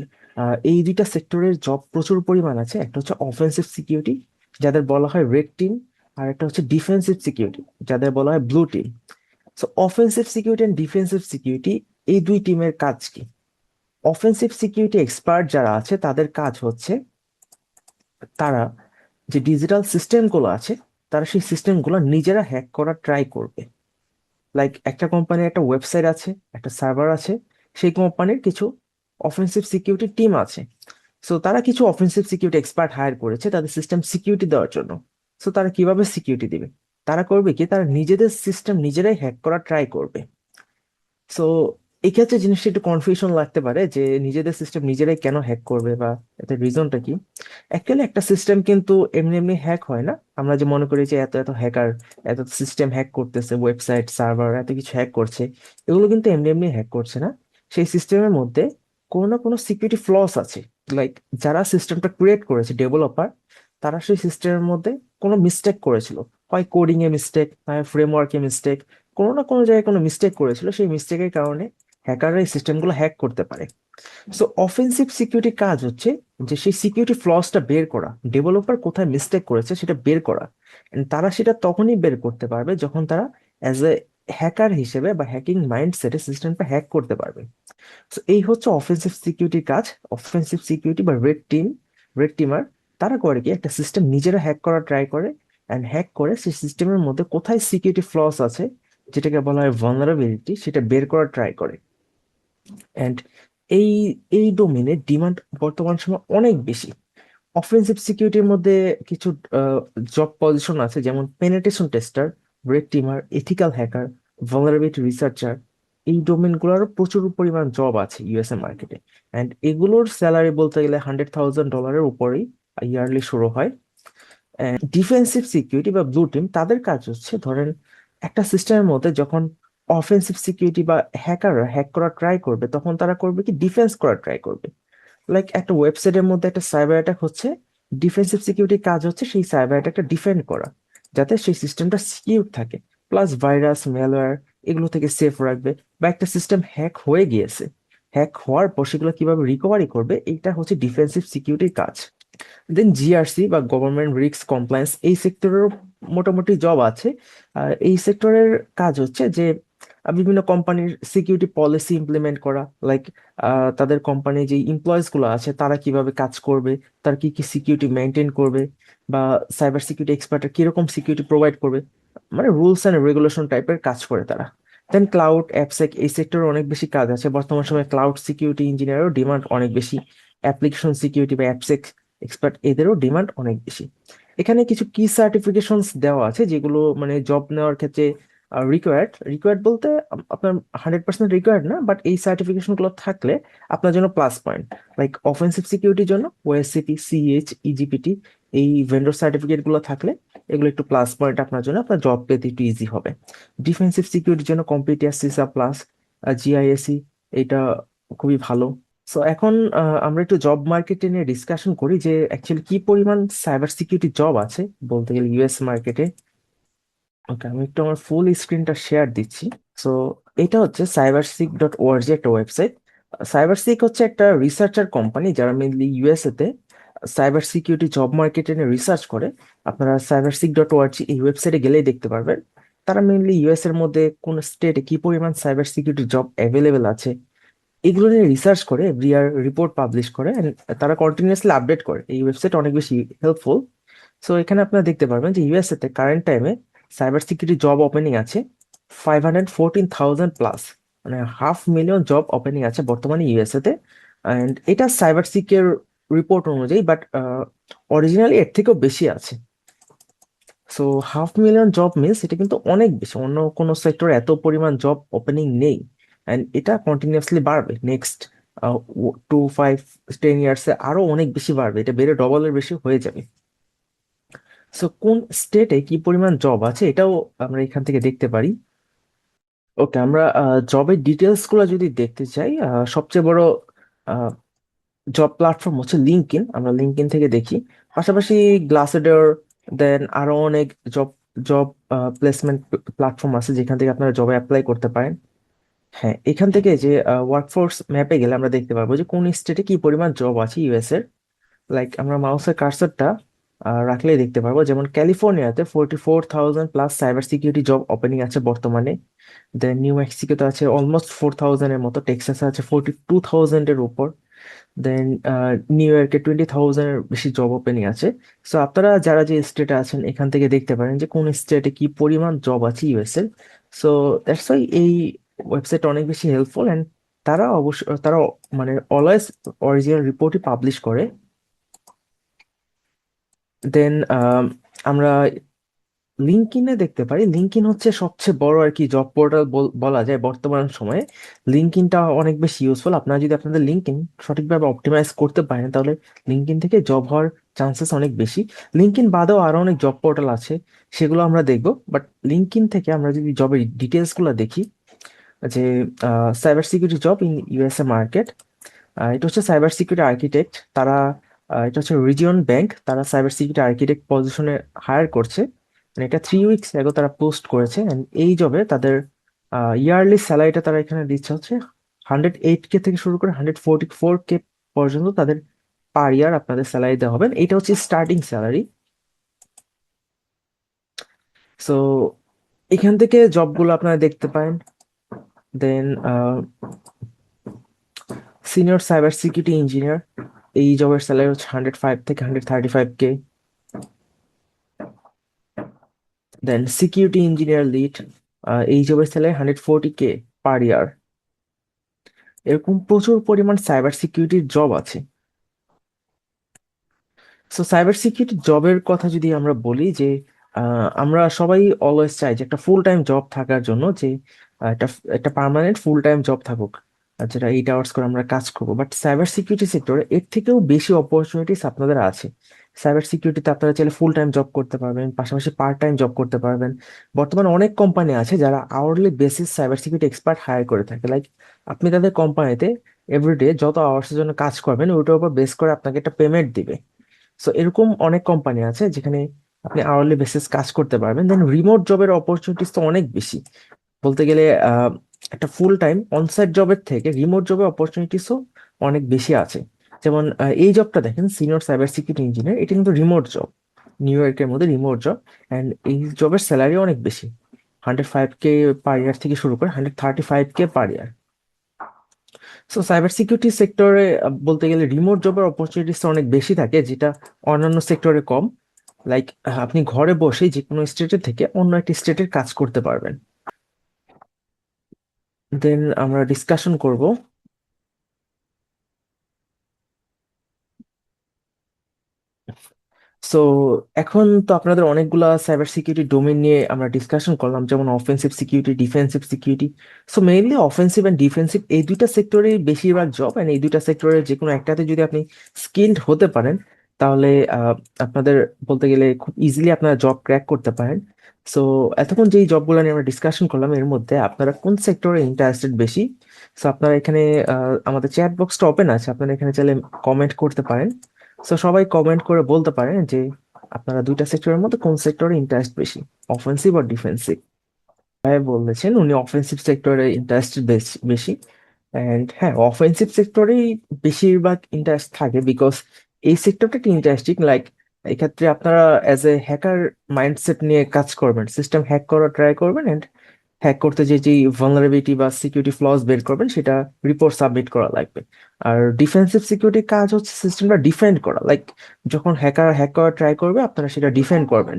এই দুইটা সেক্টরের জব প্রচুর পরিমাণ আছে। একটা হচ্ছে অফেন্সিভ সিকিউরিটি, যাদের বলা হয় রেড টিম, আর একটা হচ্ছে ডিফেন্সিভ সিকিউরিটি, যাদের বলা হয় blue team. So offensive security and defensive security, এই দুই টিমের কাজ কি? অফেন্সিভ সিকিউরিটি এক্সপার্ট যারা আছে তাদের কাজ হচ্ছে তারা যে ডিজিটাল সিস্টেমগুলো আছে, তারা সেই সিস্টেমগুলো নিজেরা হ্যাক করার ট্রাই করবে। লাইক একটা কোম্পানির একটা ওয়েবসাইট আছে, একটা সার্ভার আছে, সেই কোম্পানির কিছু অফেন্সিভ সিকিউরিটি টিম আছে। সো তারা কিছু অফেন্সিভ সিকিউরিটি এক্সপার্ট হায়ার করেছে তাদের সিস্টেম সিকিউরিটি দেওয়ার জন্য। সো তারা কিভাবে সিকিউরিটি দিবে? তারা করবে কি, তারা নিজেদের সিস্টেম নিজেরাই হ্যাক করার ট্রাই করবে। সো এই ক্ষেত্রে জিনিসটা একটু কনফিউশন লাগতে পারে যে নিজেদের সিস্টেম নিজেরাই কেন হ্যাক করবে বা এতে রিজনটা কি। অ্যাকচুয়ালি একটা সিস্টেম কিন্তু এমনি এমনি হ্যাক হয় না। আমরা যে মনে করি যে এত এত হ্যাকার এত সিস্টেম হ্যাক করতেছে, ওয়েবসাইট সার্ভার এত কিছু হ্যাক করছে, এগুলো কিন্তু এমনি এমনি হ্যাক করছে না। সেই সিস্টেমের মধ্যে কোনো না কোনো সিকিউরিটি ফ্লস আছে। লাইক যারা সিস্টেমটা ক্রিয়েট করেছে, ডেভেলপার, তারা সেই সিস্টেমের মধ্যে কোনো মিস্টেক করেছিল, হয় কোডিং এ মিস্টেক, হয় ফ্রেমওয়ার্কে মিস্টেক, কোনো না কোনো জায়গায় কোনো মিস্টেক করেছিল, সেই মিস্টেকের কারণে হ্যাকাররা এই সিস্টেমগুলো হ্যাক করতে পারে। সো অফেন্সিভ সিকিউরিটি কাজ হচ্ছে যে সেই সিকিউরিটি ফ্লসটা বের করা, ডেভেলপার কোথায় মিস্টেক করেছে সেটা বের করা। And তারা সেটা তখনই বের করতে পারবে যখন তারা অ্যাজ এ হ্যাকার হিসেবে বা হ্যাকিং মাইন্ডসেটে সিস্টেমটা হ্যাক করতে পারবে। তো এই হচ্ছে অফেন্সিভ সিকিউরিটি কাজ। অফেন্সিভ সিকিউরিটি বা রেড টিমার তারা করে কি একটা সিস্টেম নিজেরা হ্যাক করা ট্রাই করে, অ্যান্ড হ্যাক করে সেই সিস্টেমের মধ্যে কোথায় সিকিউরিটি ফ্লস আছে, যেটাকে বলা হয় ভালনারেবিলিটি, সেটা বের করা ট্রাই করে। অ্যান্ড এই এই ডোমেনে ডিমান্ড বর্তমান সময় অনেক বেশি। অফেন্সিভ সিকিউরিটির মধ্যে কিছু জব পজিশন আছে, যেমন penetration tester, red টিমার, ethical hacker, vulnerability researcher. এই ডোমেনগুলোরও প্রচুর পরিমাণ জব আছে ইউএসএ মার্কেটে। অ্যান্ড এগুলোর স্যালারি বলতে গেলে $100,000 উপরেই ইয়ারলি শুরু হয়। ডিফেন্সিভ সিকিউরিটি বা ব্লু টিম তাদের কাজ হচ্ছে, ধরেন একটা সিস্টেমের মধ্যে যখন অফেন্সিভ সিকিউরিটি বা হ্যাকাররা হ্যাক করা ট্রাই করবে, তখন তারা করবে কি ডিফেন্স করা ট্রাই করবে। লাইক একটা ওয়েবসাইটের মধ্যে একটা সাইবার অ্যাটাক হচ্ছে, ডিফেন্সিভ সিকিউরিটির কাজ হচ্ছে সেই সাইবার অ্যাটাকটা ডিফেন্ড করা, যাতে সেই সিস্টেমটা সিকিউর থাকে, প্লাস ভাইরাস ম্যালওয়্যার এগুলো থেকে সেফ রাখবে। বা একটা সিস্টেম হ্যাক হয়ে গিয়েছে, হ্যাক হওয়ার পর সেগুলো কিভাবে রিকভারি করবে, এইটা হচ্ছে ডিফেন্সিভ সিকিউরিটির কাজ। দেন জিআরসি বা গভর্নমেন্ট রিস্ক কমপ্লায়েন্স, এই সেক্টরের মোটামুটি জব আছে। এই সেক্টরের কাজ হচ্ছে যে বিভিন্ন কোম্পানির সিকিউরিটি পলিসি ইমপ্লিমেন্ট করা, লাইক তাদের কোম্পানি যে এমপ্লয়িজ গুলো আছে তারা কিভাবে কাজ করবে, তারা কি কি সিকিউরিটি মেনটেন করবে, বা সাইবার সিকিউরিটি এক্সপার্টরা কিরকম সিকিউরিটি প্রোভাইড করবে, মানে রুলস অ্যান্ড রেগুলেশন টাইপের কাজ করে তারা। দেন ক্লাউড অ্যাপসেক, এই সেক্টরে অনেক বেশি কাজ আছে বর্তমান সময়ে। ক্লাউড সিকিউরিটি ইঞ্জিনিয়ারও ডিমান্ড অনেক বেশি। অ্যাপ্লিকেশন সিকিউরিটি বা অ্যাপসেক এক্সপার্ট, এদেরও ডিমান্ড অনেক বেশি। এখানে কিছু কি সার্টিফিকেশনস দেওয়া আছে যেগুলো মানে জব নেওয়ার ক্ষেত্রে রিকোয়ার্ড বলতে আপনার 100% রিকোয়ার্ড না, বাট এই সার্টিফিকেশন গুলো থাকলে আপনার জন্য প্লাস পয়েন্ট। লাইক অফেন্সিভ সিকিউরিটির জন্য ওএসসিপি, সিএইচ, ইজিপিটি, এই ভেন্ডর সার্টিফিকেট গুলো থাকলে এগুলো একটু প্লাস পয়েন্ট আপনার জন্য, আপনার জব পেতে একটু ইজি হবে। ডিফেন্সিভ সিকিউরিটির জন্য কম্পিটিয়া, সিসা প্লাস, জিআইএসি, এটা খুবই ভালো। সো এখন আমরা একটু জব মার্কেটে নিয়ে ডিসকাশন করি যে অ্যাকচুয়ালি কি পরিমাণ সাইবার সিকিউরিটি জব আছে বলতে গেলে ইউএস মার্কেটে। ওকে, আমি একটু আমার ফুল স্ক্রিনটা শেয়ার দিচ্ছি। সো এটা হচ্ছে cyberseek.org, একটা ওয়েবসাইট। সাইবারসিক হচ্ছে একটা রিসার্চার কোম্পানি যারা মেনলি ইউএসএ তে সাইবার সিকিউরিটি জব মার্কেটে নিয়ে রিসার্চ করে। আপনারা cyberseek.org এই ওয়েবসাইটে গেলেই দেখতে পারবেন। তারা মেনলি ইউএস এর মধ্যে কোন স্টেটে কি পরিমাণ সাইবার সিকিউরিটি জব অ্যাভেলেবেল আছে এগুলো নিয়ে রিসার্চ করে এভরি ইয়ার রিপোর্ট পাবলিশ করে, and তারা কন্টিনিউয়াসলি আপডেট করে। এই ওয়েবসাইট অনেক বেশি হেল্পফুল। সো এখানে আপনারা দেখতে পারবেন যে ইউএসএ তে কারেন্ট টাইমে সাইবার সিকিউরিটি জব ওপেনিং আছে 514,000 প্লাস, মানে 500,000 জব ওপেনিং আছে বর্তমানে ইউএসএ তে। অ্যান্ড এটা সাইবার সিকিউর রিপোর্ট অনুযায়ী, বাট অরিজিনালি এর থেকেও বেশি আছে। সো 500,000 জব মিনস এটা কিন্তু অনেক বেশি, অন্য কোনো সেক্টরে এত পরিমাণ জব ওপেনিং নেই। অ্যান্ড এটা কন্টিনিউয়াসলি বাড়বে নেক্সট 2, 5, 10 ইয়ার্সে, আরো অনেক বেশি বাড়বে, এটা বেড়ে ডবলের বেশি হয়ে যাবে। সো কোন স্টেটে কি পরিমাণ জব আছে এটাও আমরা এখান থেকে দেখতে পারি। ওকে, আমরা জবের ডিটেলস গুলো যদি দেখতে চাই, সবচেয়ে বড় জব প্ল্যাটফর্ম হচ্ছে লিঙ্কডইন, আমরা লিঙ্কডইন থেকে দেখি। পাশাপাশি গ্লাসডোর, দেন আরো অনেক জব জব প্লেসমেন্ট প্ল্যাটফর্ম আছে যেখান থেকে আপনারা জবে অ্যাপ্লাই করতে পারেন। হ্যাঁ, এখান থেকে যে ওয়ার্কফোর্স ম্যাপে গেলে আমরা দেখতে পারবো যে কোন স্টেটে কি পরিমাণ জব আছে ইউএস এর। লাইক আমরা মাউসের কার্সরটা রাখলেই দেখতে পারবো, যেমন ক্যালিফোর্নিয়াতে 44,000 plus cyber security job opening আছে বর্তমানে। দেন নিউ মেক্সিকোতে আছে অলমোস্ট 4,000 এর মতো, টেক্সাসে আছে 42,000 এর উপর। দেন নিউ ইয়র্কে 20,000 এর বেশি জব ওপেনিং আছে। সো আপনারা যারা যে স্টেটে আছেন এখান থেকে দেখতে পারেন যে কোন স্টেটে কি পরিমাণ জব আছে ইউএস এর। সো দ্যাটস ওয়াই এই ওয়েবসাইট অনেক বেশি হেল্পফুল, এন্ড তারা অবশ্য তারা মানে অলওয়েজ অরিজিনাল রিপোর্টই পাবলিশ করে। দেন আমরা লিঙ্কডইনে দেখতে পারি, লিঙ্কডইন হচ্ছে সবচেয়ে বড় আর কি জব পোর্টাল বলা যায় বর্তমান সময়ে। লিঙ্কডইনটা অনেক বেশি ইউজফুল। আপনারা যদি আপনাদের লিঙ্কডইন সঠিকভাবে অপটিমাইজ করতে পারেন তাহলে লিঙ্কডইন থেকে জব হওয়ার চান্সেস অনেক বেশি। লিঙ্কডইন বাদেও আরো অনেক জব পোর্টাল আছে, সেগুলো আমরা দেখবো, বাট লিঙ্কডইন থেকে আমরা যদি জবের ডিটেলস গুলো দেখি, যে cyber security job in USA market, এটা হচ্ছে সাইবার সিকিউরিটি আর্কিটেক্ট। তারা এটা হচ্ছে রিজিয়ন ব্যাংক, তারা সাইবার সিকিউরিটি আর্কিটেক্ট পজিশনে হায়ার করছে। মানে এটা 3 উইকস আগে তারা পোস্ট করেছে। And এই জবে তাদের ইয়ারলি স্যালারিটা তারা এখানে দিচ্ছে হচ্ছে 108K থেকে শুরু করে 144K পর্যন্ত তাদের পার ইয়ার আপনাদের স্যালারি দেওয়া হবে। এটা হচ্ছে স্টার্টিং স্যালারি। সো এখান থেকে জবগুলো আপনারা দেখতে পারেন। দেন সিনিয়র সাইবার সিকিউরিটি ইঞ্জিনিয়ার, এই জবের স্যালারি হচ্ছে 105 থেকে 135K। দেন সিকিউরিটি ইঞ্জিনিয়ার লিড, এই জবের স্যালারি 140K পার ইয়ার। এরকম প্রচুর পরিমাণ সাইবার সিকিউরিটির জব আছে। সো সাইবার সিকিউরিটি জবের কথা যদি আমরা বলি যে আমরা সবাই অলওয়েজ চাই যে একটা ফুল টাইম জব থাকার জন্য, যে একটা একটা পার্মানেন্ট ফুল টাইম জব থাকুক, যেটা 8 আওয়ার্স করে আমরা কাজ করবো। বাট সাইবার সিকিউরিটি সেক্টরে এর থেকেও বেশি অপরচুনিটিস আপনাদের আছে। সাইবার সিকিউরিটিতে আপনারা চাইলে ফুল টাইম জব করতে পারবেন, পাশাপাশি পার্ট টাইম জব করতে পারবেন। বর্তমানে অনেক কোম্পানি আছে যারা hourly basis cyber security expert hire করে থাকে। লাইক আপনি তাদের কোম্পানিতে এভরিডে যত আওয়ার্সের জন্য কাজ করবেন ওইটার উপর বেস করে আপনাকে একটা পেমেন্ট দিবে। সো এরকম অনেক কোম্পানি আছে যেখানে আপনি আওয়ারলি বেসিস কাজ করতে পারবেন। দেন রিমোট জবের অপরচুনিটিস তো অনেক বেশি। বলতে গেলে একটা ফুল টাইম অনসাইট জবের থেকে রিমোট জবের অপরচুনিটিসও অনেক বেশি আছে। যেমন এই জবটা দেখেন, সিনিয়র সাইবার সিকিউরিটি ইঞ্জিনিয়ার, এটা কিন্তু রিমোট জব, নিউ ইয়র্কের মধ্যে রিমোট জব। অ্যান্ড এই জবের স্যালারি অনেক বেশি, 105K পার ইয়ার থেকে শুরু করে 135K পার ইয়ার। সো সাইবার সিকিউরিটি সেক্টরে বলতে গেলে রিমোট জবের অপরচুনিটিস অনেক বেশি থাকে, যেটা অন্যান্য সেক্টরে কম। লাইক আপনি ঘরে বসে যে কোনো স্টেটে থেকে অন্য একটা স্টেটের কাজ করতে পারবেন। দেন আমরা ডিসকাশন করব। সো এখন তো আপনাদের অনেকগুলা সাইবার সিকিউরিটি ডোমেন নিয়ে আমরা ডিসকাশন করলাম, যেমন offensive security, defensive security. So mainly offensive and defensive এই দুইটা সেক্টরে বেশিরভাগ জব, অ্যান্ড এই দুইটা সেক্টরে যে কোনো একটাতে যদি আপনি স্কিলড হতে পারেন তাহলে আপনাদের বলতে গেলে খুব ইজিলি আপনারা জব ক্র্যাক করতে পারেন। সো এতক্ষণ যেই জবগুলো নিয়ে আমরা ডিসকাশন করলাম এর মধ্যে আপনারা কোন সেক্টরে ইন্টারেস্টেড বেশি? সো আপনারা এখানে আমাদের চ্যাট বক্সটা ওপেন আছে, আপনারা এখানে চাইলে কমেন্ট করতে পারেন। সো সবাই কমেন্ট করে বলতে পারেন যে আপনারা দুইটা সেক্টরের মধ্যে কোন সেক্টরে ইন্টারেস্ট বেশি, অফেন্সিভ আর ডিফেন্সিভ। ভাই বলেছেন উনি অফেন্সিভ সেক্টরে ইন্টারেস্টেড বেশি। এন্ড হ্যাঁ, অফেন্সিভ সেক্টরেই বেশিরভাগ ইন্টারেস্ট থাকে, বিকজ এই সেক্টরটা একটু ইন্টারেস্টিং। লাইক এক্ষেত্রে আপনারা অ্যাজ এ হ্যাকার মাইন্ডসেট নিয়ে কাজ করবেন, সিস্টেম হ্যাক করার ট্রাই করবেন, এন্ড হ্যাক করতে যে যে ভালনারেবিলিটি বা সিকিউরিটি ফ্লস বের করবেন সেটা রিপোর্ট সাবমিট করা লাগবে। আর ডিফেন্সিভ সিকিউরিটি কাজ হচ্ছে সিস্টেমটা ডিফেন্ড করা। লাইক যখন হ্যাকার হ্যাক করার ট্রাই করবে আপনারা সেটা ডিফেন্ড করবেন।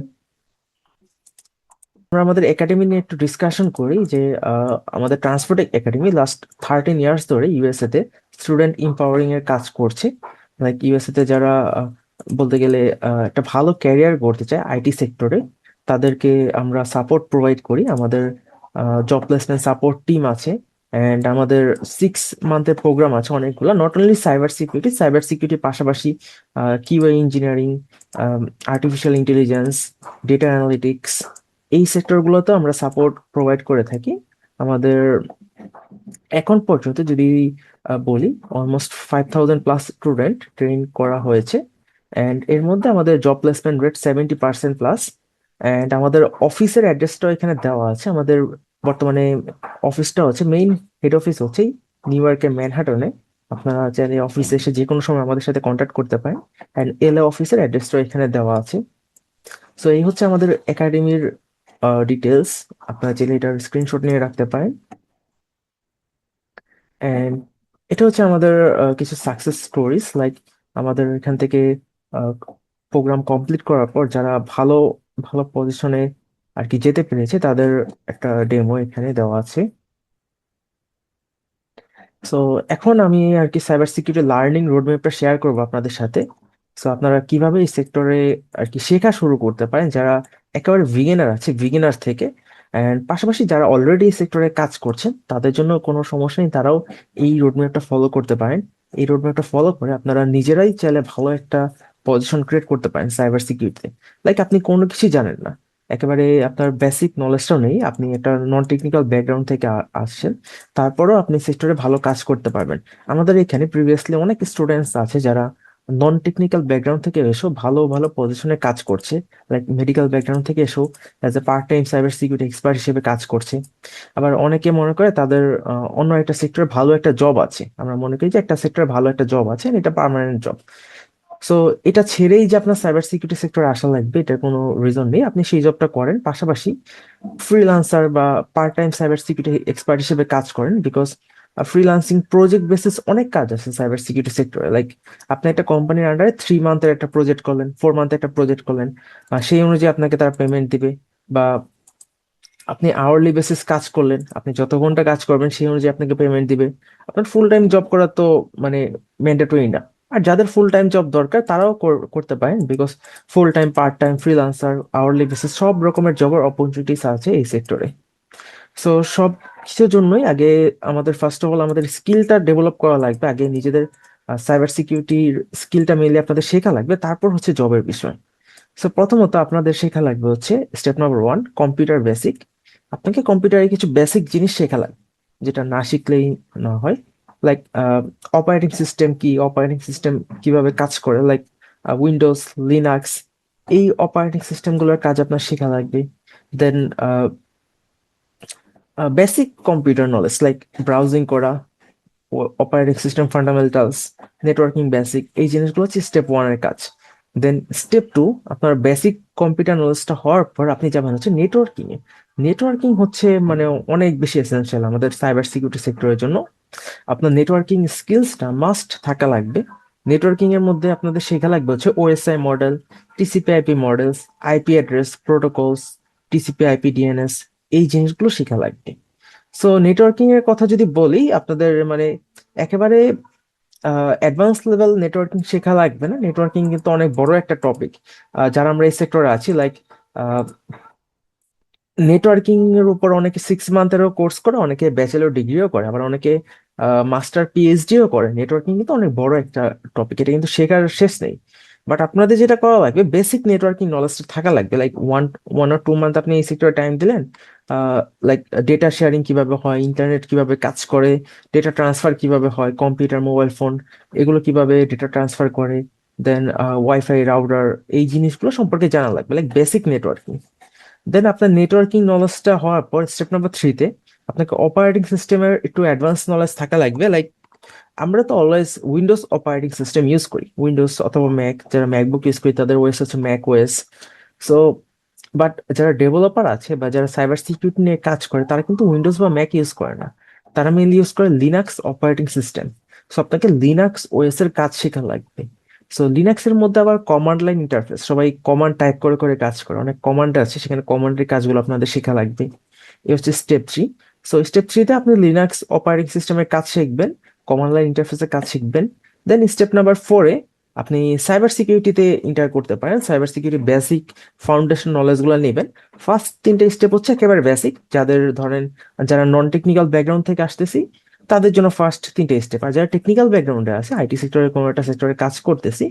আমরা আমাদের একাডেমি নিয়ে একটু ডিসকাশন করি যে আমাদের ট্রান্সপোর্ট একাডেমি লাস্ট 13 ইয়ার্স ধরে ইউএসএ তে স্টুডেন্ট ইম্পাওয়ারিং এর কাজ করছে। লাইক ইউএসএ তে যারা বলতে গেলে একটা ভালো ক্যারিয়ার গড়তে চায় আইটি সেক্টরে, তাদেরকে আমরা সাপোর্ট প্রোভাইড করি। আমাদের জব প্লেসমেন্ট সাপোর্ট টিম আছে, অ্যান্ড আমাদের 6 মান্থের প্রোগ্রাম আছে অনেকগুলো। নট অনলি সাইবার সিকিউরিটির পাশাপাশি QA engineering, artificial intelligence, data analytics, এই সেক্টরগুলোতে আমরা সাপোর্ট প্রোভাইড করে থাকি। আমাদের এখন পর্যন্ত যদি বলি, অলমোস্ট 5,000+ স্টুডেন্ট ট্রেন করা হয়েছে, অ্যান্ড এর মধ্যে আমাদের জব প্লেসমেন্ট রেট 70%+। অ্যান্ড আমাদের অফিসের অ্যাড্রেসটাও এখানে দেওয়া আছে। আমাদের বর্তমানে অফিসটা হচ্ছে, মেইন হেড অফিস হচ্ছে নিউ ইয়র্কের ম্যানহাটনে। আপনারা চাইলে অফিসে এসে যে কোনো সময় আমাদের সাথে কন্ট্যাক্ট করতে পারেন। অ্যান্ড এলএ অফিসের অ্যাড্রেসটাও এখানে দেওয়া আছে। সো এই হচ্ছে আমাদের একাডেমির ডিটেলস। আপনারা চাইলে এটার স্ক্রিনশট নিয়ে রাখতে পারেন। এন্ড এটা হচ্ছে আমাদের কিছু সাকসেস স্টোরিজ। লাইক আমাদের এখান থেকে প্রোগ্রাম কমপ্লিট করার পর যারা ভালো ভালো পজিশনে আর কি যেতে পেরেছে তাদের একটা ডেমো এখানে দেওয়া আছে। সো এখন আমি আর কি সাইবার সিকিউরিটি লার্নিং রোডম্যাপটা শেয়ার করবো আপনাদের সাথে। সো আপনারা কিভাবে এই সেক্টরে আর কি শেখা শুরু করতে পারেন, যারা একেবারে বিগিনার আছে, বিগিনার থেকে। অ্যান্ড পাশাপাশি যারা অলরেডি এই সেক্টরে কাজ করছেন তাদের জন্য কোনো সমস্যা নেই, তারাও এই রোডম্যাপটা ফলো করতে পারেন। এই রোডম্যাপটা ফলো করে আপনারা নিজেরাই চাইলে ভালো একটা পজিশন ক্রিয়েট করতে পারেন সাইবার সিকিউরিটিতে। লাইক আপনি কোনো কিছু জানেন না, একেবারে আপনার বেসিক নলেজটাও নেই, আপনি একটা নন টেকনিক্যাল ব্যাকগ্রাউন্ড থেকে আসছেন, তারপরেও আপনি সেক্টরে ভালো কাজ করতে পারবেন। আমাদের এখানে প্রিভিয়াসলি অনেক স্টুডেন্টস আছে যারা নন টেকনিক্যাল ব্যাকগ্রাউন্ড থেকে এসো, ভালো ভালো পজিশনে কাজ করছে, লাইক মেডিকেল ব্যাকগ্রাউন্ড থেকে এসো as a part time cyber security expert হিসেবে কাজ করছে। আবার অনেকে মনে করে তাদের অন্য একটা সেক্টরে ভালো একটা জব আছে, আমরা মনে করি যে একটা সেক্টরে ভালো একটা জব আছে and এটা পার্মানেন্ট জব। সো এটা ছেড়েই যে আপনার সাইবার সিকিউরিটি সেক্টরে আসা লাগবে এটার কোনো রিজন নেই, আপনি সেই জবটা করেন, পাশাপাশি ফ্রিল্যান্সার বা part time cyber security expert হিসেবে কাজ করেন। বিকজ ফ্রিল্যান্সিং প্রজেক্ট বেসিস অনেক কাজ আছে সাইবার সিকিউরিটি সেক্টরে। লাইক আপনি একটা কোম্পানির আন্ডারে 3 মান্থের একটা প্রজেক্ট করলেন, 4 মান্থের একটা প্রজেক্ট করলেন, সেই অনুযায়ী আপনাকে তারা পেমেন্ট দিবে। বা আপনি আওয়ারলি বেসিস কাজ করলেন, আপনি যত ঘন্টা কাজ করবেন সেই অনুযায়ী আপনাকে পেমেন্ট দিবে। আপনার ফুল টাইম জব করা তো মানে ম্যান্ডেটরি না। আর যাদের ফুল টাইম জব দরকার তারাও করতে পারেন, because full time, part time, freelancer, hourly basis সব রকমের জবের অপরচুনিটিস আছে এই সেক্টরে। সো সব কিছুর জন্যই আগে আমাদের ফার্স্ট অফ অল আমাদের স্কিলটা ডেভেলপ করা লাগবে, আগে নিজেদের সাইবার সিকিউরিটির স্কিলটা মেনলি আপনাদের শেখা লাগবে, তারপর হচ্ছে জবের বিষয়। সো প্রথমত আপনাদের শেখা লাগবে হচ্ছে স্টেপ নাম্বার 1, কম্পিউটার বেসিক। আপনাকে কম্পিউটারে কিছু বেসিক জিনিস শেখা লাগবে, যেটা না শিখলেই না হয়। লাইক অপারেটিং সিস্টেম কি, অপারেটিং সিস্টেম কিভাবে কাজ করে, লাইক উইন্ডোজ, লিনাক্স, এই অপারেটিং সিস্টেম গুলোর কাজ আপনার শেখা লাগবে। Then basic computer knowledge like browsing করা, operating system fundamentals, networking basic, এই জিনিসগুলো হচ্ছে স্টেপ 1 এর কাজ। দেন স্টেপ 2, আপনার বেসিক কম্পিউটার নলেজটা হওয়ার পর আপনি যাবেন হচ্ছে নেটওয়ার্কিং এ। নেটওয়ার্কিং হচ্ছে মানে অনেক বেশি এসেনশিয়াল আমাদের সাইবার সিকিউরিটি সেক্টরের জন্য। আপনার নেটওয়ার্কিং স্কিলসটা মাস্ট থাকা লাগবে। নেটওয়ার্কিং এর মধ্যে আপনাদের শেখা লাগবে হচ্ছে OSI model, TCP IP models, IP address protocols, TCP IP DNS, এই জিনিসগুলো শেখা লাগবে। সো নেটওয়ার্কিং এর কথা যদি বলি আপনাদের মানে একেবারে অ্যাডভান্স লেভেল নেটওয়ার্কিং শেখা লাগবে না, নেটওয়ার্কিং কিন্তু অনেক বড় একটা টপিক। যারা আমরা এই সেক্টরে আছি, লাইক নেটওয়ার্কিং এর উপর অনেকে 6 মান্থেরও কোর্স করে, অনেকে ব্যাচেলর ডিগ্রিও করে, আবার অনেকে মাস্টার পিএইচডিও করে। নেটওয়ার্কিং কিন্তু অনেক বড় একটা টপিক, এটা কিন্তু শেখার শেষ নেই। বাট আপনাদের যেটা করা লাগবে, বেসিক নেটওয়ার্কিং নলেজটা থাকা লাগবে। Like one one or 2 month আপনি এই সেক্টরে টাইম দিলেন, লাইক ডেটা শেয়ারিং কিভাবে হয়, ইন্টারনেট কিভাবে কাজ করে, ডেটা ট্রান্সফার কিভাবে হয়, কম্পিউটার, মোবাইল ফোন এগুলো কিভাবে ডেটা ট্রান্সফার করে, দেন ওয়াইফাই, রাউটার, এই জিনিসগুলো সম্পর্কে জানা লাগবে, লাইক বেসিক নেটওয়ার্কিং। দেন আপনার নেটওয়ার্কিং নলেজটা হওয়ার পর স্টেপ নাম্বার 3-তে আপনাকে অপারেটিং সিস্টেমের একটু অ্যাডভান্স নলেজ থাকা লাগবে। লাইক আমরা তো always Windows operating system use করি, উইন্ডোজ অথবা ম্যাক, যারা ম্যাকবুক ইউজ করি তাদের ওএস হচ্ছে ম্যাক ওএস। সো বাট যারা ডেভেলপার আছে বা যারা সাইবার সিকিউরিটি নিয়ে কাজ করে তারা কিন্তু উইন্ডোজ বা ম্যাক ইউজ করে না, তারা মেইনলি ইউজ করে লিনাক্স অপারেটিং সিস্টেম। সো আপনাকে লিনাক্স ওএস এর কাজ শেখা লাগবে। সো লিনাক্স এর মধ্যে আবার কমান্ড লাইন ইন্টারফেস, সবাই কমান্ড টাইপ করে করে কাজ করে, অনেক কমান্ড আছে, সেখানে কমান্ডের কাজগুলো আপনাদের শেখা লাগবে। এই হচ্ছে স্টেপ 3। সো স্টেপ 3-তে আপনি লিনাক্স অপারেটিং সিস্টেমের কাজ শিখবেন, কমান্ড লাইন ইন্টারফেসের কাজ শিখবেন। দেন স্টেপ নাম্বার 4-এ আপনি সাইবার সিকিউরিটিতে ইন্টার করতে পারেন, cyber security basic foundation knowledge গুলো নেবেন। ফার্স্ট 3টে স্টেপ হচ্ছে একেবারে বেসিক, যাদের ধরেন যারা নন টেকনিক্যাল ব্যাকগ্রাউন্ড থেকে আসতেছি তাদের জন্য ফার্স্ট 3টে স্টেপ, আর যারা টেকনিক্যাল ব্যাকগ্রাউন্ডে আছে, আইটি সেক্টরে কোনো একটা সেক্টরে কাজ করতেছি,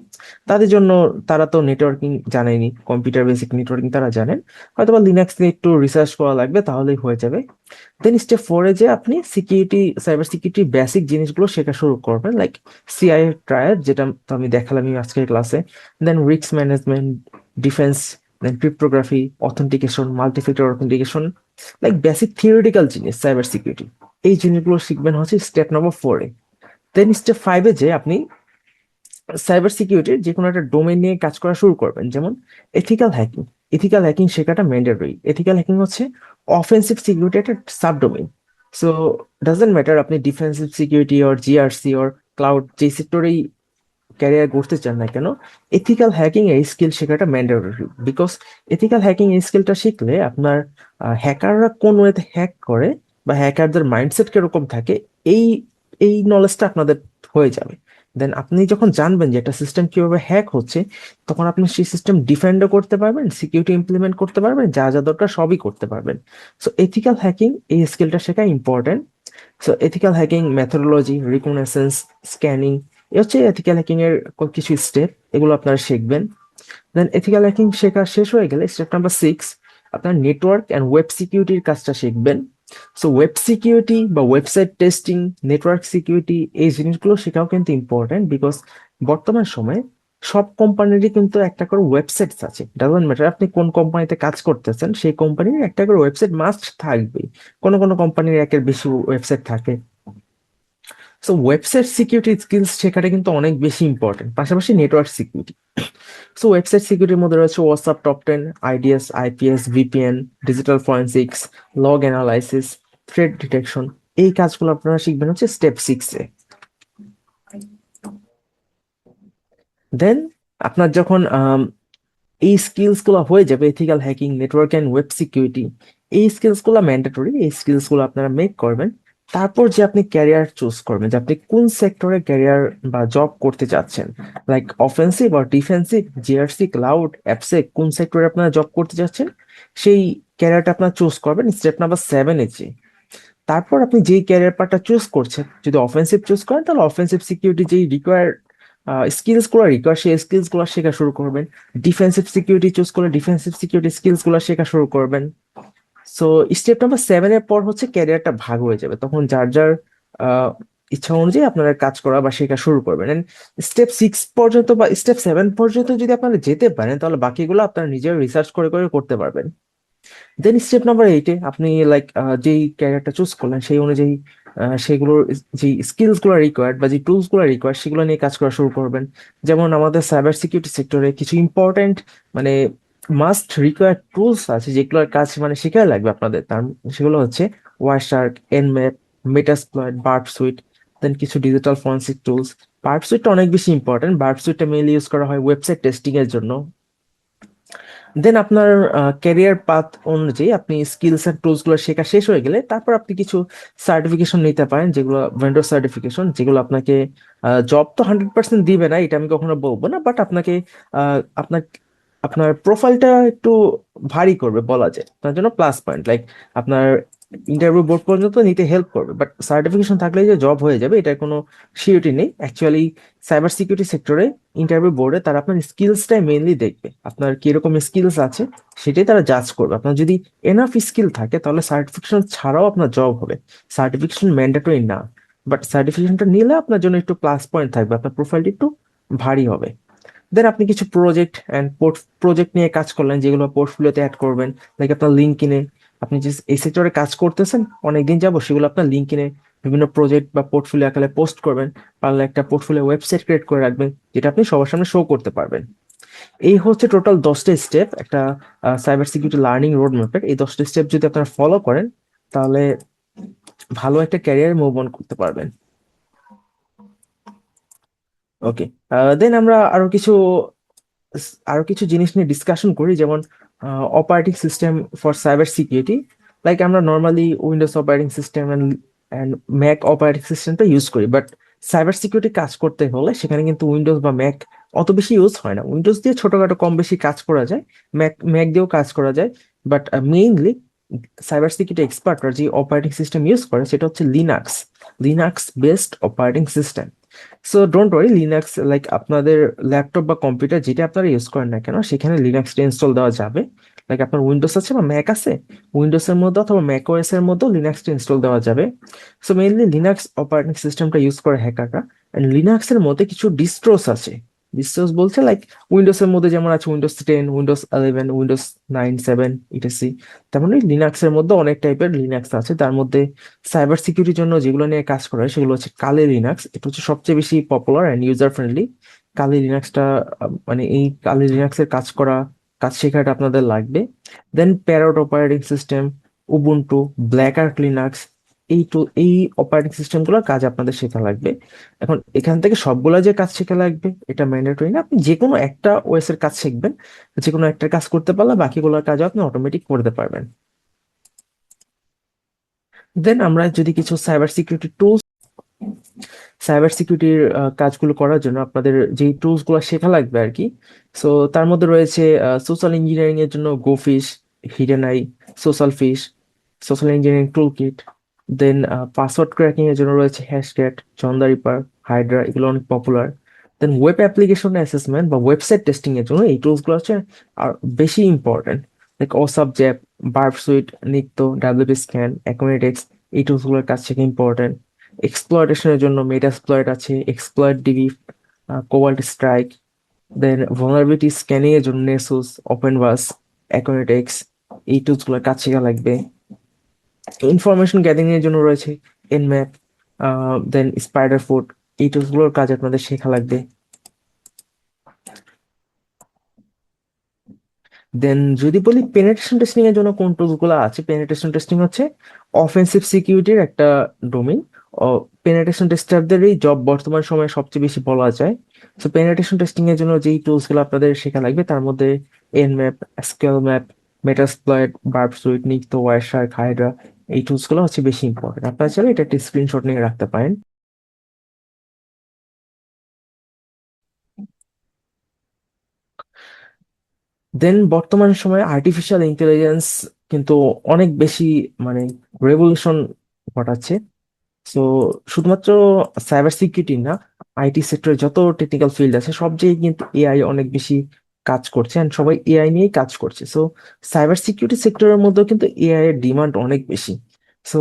তাদের জন্য তারা তো নেটওয়ার্কিং জানেনি, কম্পিউটার বেসিক নেটওয়ার্কিং তারা জানেন, হয়তোবা লিনাক্স নিয়ে একটু রিসার্চ করা লাগবে তাহলেই হয়ে যাবে। দেন স্টেপ 4-এ যে আপনি সিকিউরিটি, সাইবার সিকিউরিটি বেসিক জিনিসগুলো শেখা শুরু করবেন, লাইক সিআই ট্রায়াড, যেটা তো আমি দেখালাম আজকের ক্লাসে। Then risk management, defence, then cryptography, authentication, multifactor authentication, like basic theoretical জিনিস সাইবার সিকিউরিটি, এই জিনিসগুলো শিখবেন হচ্ছে স্টেপ নাম্বার 4-এ। দেন স্টেপ 5-এ যে আপনি সাইবার সিকিউরিটির যে কোনো একটা ডোমেইন নিয়ে কাজ করা শুরু করবেন, যেমন এথিক্যাল হ্যাকিং। এথিক্যাল হ্যাকিং শেখাটা ম্যান্ডেটরি। এথিক্যাল হ্যাকিং হচ্ছে অফেন্সিভ সিকিউরিটি একটা সাবডোমেইন। সো ডাজন্ট ম্যাটার আপনি defensive security or GRC or cloud যে সেক্টরেই ক্যারিয়ার করতে চান না কেন, এথিক্যাল হ্যাকিং এই স্কিল শেখাটা ম্যান্ডেটরি। বিকজ এথিক্যাল হ্যাকিং এই স্কিলটা শিখলে আপনার হ্যাকাররা কোন ওয়েতে হ্যাক করে বা হ্যাকারদের মাইন্ডসেট কিরকম থাকে, এই এই নলেজটা আপনাদের হয়ে যাবে। দেন আপনি যখন জানবেন যে একটা সিস্টেম কিভাবে হ্যাক হচ্ছে, তখন আপনি সেই সিস্টেম ডিফেন্ডও করতে পারবেন, সিকিউরিটি ইমপ্লিমেন্ট করতে পারবেন, যা যা দরকার সবই করতে পারবেন। সো এথিক্যাল হ্যাকিং এই স্কিলটা শেখা important. So ethical hacking methodology, reconnaissance, scanning, এ হচ্ছে এথিক্যাল হ্যাকিং এর কিছু স্টেপ, এগুলো আপনারা শিখবেন। দেন এথিক্যাল হ্যাকিং শেখা শেষ হয়ে গেলে স্টেপ নাম্বার 6, আপনার নেটওয়ার্ক অ্যান্ড ওয়েব সিকিউরিটির কাজটা শিখবেন। সো ওয়েব সিকিউরিটি বা ওয়েবসাইট টেস্টিং, নেটওয়ার্ক সিকিউরিটি, এই জিনিসগুলো শেখাও কিন্তু ইম্পর্টেন্ট, বিকজ বর্তমান সময়ে সব কোম্পানিরই কিন্তু একটা করে ওয়েবসাইট আছে, ডাজন্ট ম্যাটার আপনি কোন কোম্পানিতে কাজ করতেছেন, সেই কোম্পানির একটা করে ওয়েবসাইট মাস্ট থাকবেই। কোনো কোনো কোম্পানির একের বেশি ওয়েবসাইট থাকে। সো ওয়েবসাইট সিকিউরিটি স্কিলস শেখাটা কিন্তু অনেক বেশি ইম্পর্টেন্ট, পাশাপাশি নেটওয়ার্ক সিকিউরিটি। সো ওয়েবসাইট সিকিউরিটির মধ্যে রয়েছে WhatsApp top 10, IDs, IPS, VPN, digital forensics, log analysis, threat detection. এই কাজগুলো আপনারা শিখবেন হচ্ছে স্টেপ 6-এ। দেন আপনার যখন এই স্কিলস গুলো হয়ে যাবে, ethical hacking, network and web security, এই স্কিলস গুলো ম্যান্ডেটরি, এই স্কিলস গুলো আপনারা মেক করবেন। তারপর যে আপনি ক্যারিয়ার চুজ করবেন, যে আপনি কোন সেক্টরে ক্যারিয়ার বা জব করতে চাচ্ছেন, লাইক অফেন্সিভ আর ডিফেন্সিভ, জিআরসি, ক্লাউড, অ্যাপসেক, কোন সেক্টরে আপনারা জব করতে চাচ্ছেন, সেই ক্যারিয়ারটা আপনারা চুজ করবেন স্টেপ নাম্বার 7-এ যে। তারপর আপনি যেই ক্যারিয়ার পার্টটা চুজ করছেন, যদি অফেন্সিভ চুজ করেন তাহলে অফেন্সিভ সিকিউরিটি যেই রিকোয়ার্ড স্কিলস গুলো রিকোয়ার, সেই স্কিলস গুলো শেখা শুরু করবেন। ডিফেন্সিভ সিকিউরিটি চুজ করলে ডিফেন্সিভ সিকিউরিটি স্কিলস গুলো শেখা শুরু করবেন। সো স্টেপ নাম্বার 7-এর পর হচ্ছে ক্যারিয়ারটা ভাগ হয়ে যাবে, তখন যার যার আহ, ইচ্ছা অনুযায়ী আপনারা কাজ করা বা শেখা শুরু করবেন। স্টেপ 6 পর্যন্ত বা স্টেপ 7 পর্যন্ত যদি আপনারা যেতে পারেন, তাহলে বাকিগুলো আপনারা নিজের রিসার্চ করে করে করতে পারবেন। দেন স্টেপ নাম্বার 8-এ আপনি লাইক যেই ক্যারিয়ারটা চুজ করলেন সেই অনুযায়ী সেগুলোর যে স্কিলস গুলো রিকোয়ার্ড বা যে টুলস গুলো রিকোয়ার্ড সেগুলো নিয়ে কাজ করা শুরু করবেন। যেমন আমাদের সাইবার সিকিউরিটি সেক্টরে কিছু ইম্পর্টেন্ট মানে মাস্ট রিকোয়ার্ড টুলস আছে, যেগুলোর কাজ মানে শেখাই লাগবে আপনাদের। তার সেগুলো হচ্ছে ওয়ারশার্ক, এনম্যাপ, মেটাসপ্লয়েট, বার্ব সুইট। দেন কিছু ডিজিটাল ফরেন্সিক টুলস। বার্ব সুইটটা অনেক বেশি ইম্পর্টেন্ট, বার্ব সুইটটা মেইনলি ইউজ করা হয় ওয়েবসাইট টেস্টিং এর জন্য। দেন আপনার ক্যারিয়ার পাথ অনুযায়ী আপনি স্কিলস এন্ড টুলস গুলো শেখা শেষ হয়ে গেলে তারপর আপনি কিছু সার্টিফিকেশন নিতে পারেন, যেগুলো ভেন্ডর সার্টিফিকেশন, যেগুলো আপনাকে জব তো 100% দিবে না, এটা আমি কখনো বলবো না, বাট আপনাকে আপনার আপনার প্রোফাইলটা একটু ভারী করবে বলা যায়, তার জন্য প্লাস পয়েন্ট। লাইক আপনার ইন্টারভিউ বোর্ড পর্যন্ত নিতে হেল্প করবে, বাট সার্টিফিকেশন থাকলে যে জব হয়ে যাবে এটার কোনো সিওরিটি নেই অ্যাকচুয়ালি। সাইবার সিকিউরিটি সেক্টরে ইন্টারভিউ বোর্ডে তারা আপনার স্কিলসটাই মেইনলি দেখবে, আপনার কিরকম স্কিলস আছে সেটাই তারা জাজ করবে। আপনার যদি এনাফ স্কিল থাকে তাহলে সার্টিফিকেশন ছাড়াও আপনার জব হবে। সার্টিফিকেশন ম্যান্ডেটরি না, বাট সার্টিফিকেশনটা নিলে আপনার জন্য একটু প্লাস পয়েন্ট থাকবে, আপনার প্রোফাইলটি একটু ভারী হবে। দেন আপনি কিছু প্রজেক্ট নিয়ে কাজ করলেন, যেগুলো পোর্টফোলিওতে অ্যাড করবেন। লাইক আপনার লিঙ্কডইনে আপনি যে এই সেক্টরে কাজ করতেছেন অনেকদিন যাবো, সেগুলো আপনার লিঙ্কডইনে বিভিন্ন প্রজেক্ট বা পোর্টফোলিও আকারে পোস্ট করবেন। পারলে একটা পোর্টফোলিও ওয়েবসাইট ক্রিয়েট করে রাখবেন, যেটা আপনি সবার সামনে শো করতে পারবেন। এই হচ্ছে টোটাল 10টা স্টেপ একটা সাইবার সিকিউরিটি লার্নিং রোড ম্যাপের। এই 10টা স্টেপ যদি আপনারা ফলো করেন তাহলে ভালো একটা ক্যারিয়ার মুভ অন করতে পারবেন। ওকে, দেন আমরা আরো কিছু জিনিস নিয়ে ডিসকাশন করি, যেমন operating system for cyber security. Like আমরা normally Windows operating system and Mac operating সিস্টেমটা ইউজ করি, বাট সাইবার সিকিউরিটি কাজ করতে হলে সেখানে কিন্তু উইন্ডোজ বা ম্যাক অত বেশি ইউজ হয় না। উইন্ডোজ দিয়ে ছোটখাটো কম বেশি কাজ করা যায়, ম্যাক দিয়েও কাজ করা যায়, বাট মেইনলি সাইবার সিকিউরিটি এক্সপার্টরা যে অপারেটিং সিস্টেম ইউজ করে সেটা হচ্ছে Linux based operating system. So don't worry, Linux like আপনাদের ল্যাপটপ বা কম্পিউটার যেটা আপনারা ইউজ করেন না কেন সেখানে লিনাক্সটা ইনস্টল দেওয়া যাবে। লাইক আপনার উইন্ডোজ আছে বা ম্যাক আছে, উইন্ডোজ এর মধ্যে অথবা ম্যাক ওএস এর মধ্যেও লিনাক্সটা ইনস্টল দেওয়া যাবে। সো মেইনলি লিনাক্স অপারেটিং সিস্টেমটা ইউজ করে হ্যাকাররা। এন্ড লিনাক্স এর মধ্যে কিছু ডিস্ট্রোস আছে। ডিস্ট্রোস বলছে লাইক উইন্ডোজ এর মধ্যে যেমন আছে উইন্ডোজ 10, উইন্ডোজ 11, উইন্ডোজ 9, 7 ইত্যাদি, তেমনি লিনাক্স এর মধ্যে অনেক টাইপের লিনাক্স আছে। তার মধ্যে সাইবার সিকিউরিটির জন্য যেগুলো নিয়ে কাজ করা হয় সেগুলো হচ্ছে কালি লিনাক্স, এটা হচ্ছে সবচেয়ে বেশি popular and user friendly. Kali লিনাক্সটা মানে এই কালি লিনাক্সের কাজ শেখাটা আপনাদের লাগবে। Then Parrot operating system, Ubuntu, Black Arch Linux, এই অপারেটিং সিস্টেম গুলোর কাজ আপনাদের শেখা লাগবে। এখন এখান থেকে সবগুলা যে কাজ শেখা লাগবে এটা ম্যান্ডেটরি না, আপনি যে কোনো একটা ওএস এর কাজ শিখবেন, যে কোনো একটা কাজ করতে পারলে বাকিগুলোর কাজ আপনি অটোমেটিক করতে পারবেন। দেন আমরা যদি কিছু সাইবার সিকিউরিটির কাজগুলো করার জন্য আপনাদের যেই টুলস গুলো শেখা লাগবে আর কি। সো তার মধ্যে রয়েছে সোশ্যাল ইঞ্জিনিয়ারিং এর জন্য GoPhish, Hidden Eye, Social Fish, social engineering toolkit. Then password cracking এর জন্য রয়েছে হ্যাশক্যাট, চন্দা রিপার, হাইড্রা, এগুলো অনেক popular. Then web application assessment বা ওয়েবসাইট টেস্টিং এর জন্য এই টুলস গুলো হচ্ছে আর বেশি ইম্পর্টেন্ট। লাইক ওসাপ ZAP, Burp Suite, Nikto, WP Scan, Acunetix, এই টুলস গুলোর কাজ থেকে ইম্পর্টেন্ট। এক্সপ্লয়টেশনের জন্য মেটাসপ্লয়েট আছে, এক্সপ্লয়েট ডিবি, কোবাল্ট স্ট্রাইক, দেন vulnerability স্ক্যানিং এর জন্য নেসুস, ওপেনবাস, অ্যাকোনেটিক্স, এই টুলস গুলোর কাজ শেখা লাগবে। ইনফরমেশন গ্যাদারিং এর জন্য রয়েছে এনম্যাপ, দেন স্পাইডার ফুট, এই টুলস গুলোর কাজ আপনাদের শেখা লাগবে। দেন যদি বলি পেনিট্রেশন টেস্টিং এর জন্য কোন টুলস গুলো আছে, পেনিট্রেশন টেস্টিং হচ্ছে অফেন্সিভ সিকিউরিটির একটা ডোমেইন। পেনিট্রেশন টেস্টারদেরই জব বর্তমান সময়ে সবচেয়ে বেশি বলা যায়। তো পেনিট্রেশন টেস্টিং এর জন্য যেই টুলস গুলো আপনাদের শেখা লাগবে তার মধ্যে Nmap, SQL map, Metasploit, Burp Suite, Nikto, Wireshark, Hydra, এই টুলস গুলো হচ্ছে বেশি ইম্পর্টেন্ট। আপনারা চাইলে এটা একটা স্ক্রিনশট নিয়ে রাখতে পারেন। দেন বর্তমান সময়ে আর্টিফিশিয়াল ইন্টেলিজেন্স কিন্তু অনেক বেশি মানে রেভলিউশন ঘটাচ্ছে। সো শুধুমাত্র সাইবার সিকিউরিটি না, আইটি সেক্টরে যত টেকনিক্যাল ফিল্ড আছে সব জায়গায় কিন্তু এআই অনেক বেশি কাজ করছে, এন্ড সবাই এআই নিয়েই কাজ করছে। সো সাইবার সিকিউরিটি সেক্টরের মধ্যেও কিন্তু এআই এর ডিমান্ড অনেক বেশি। সো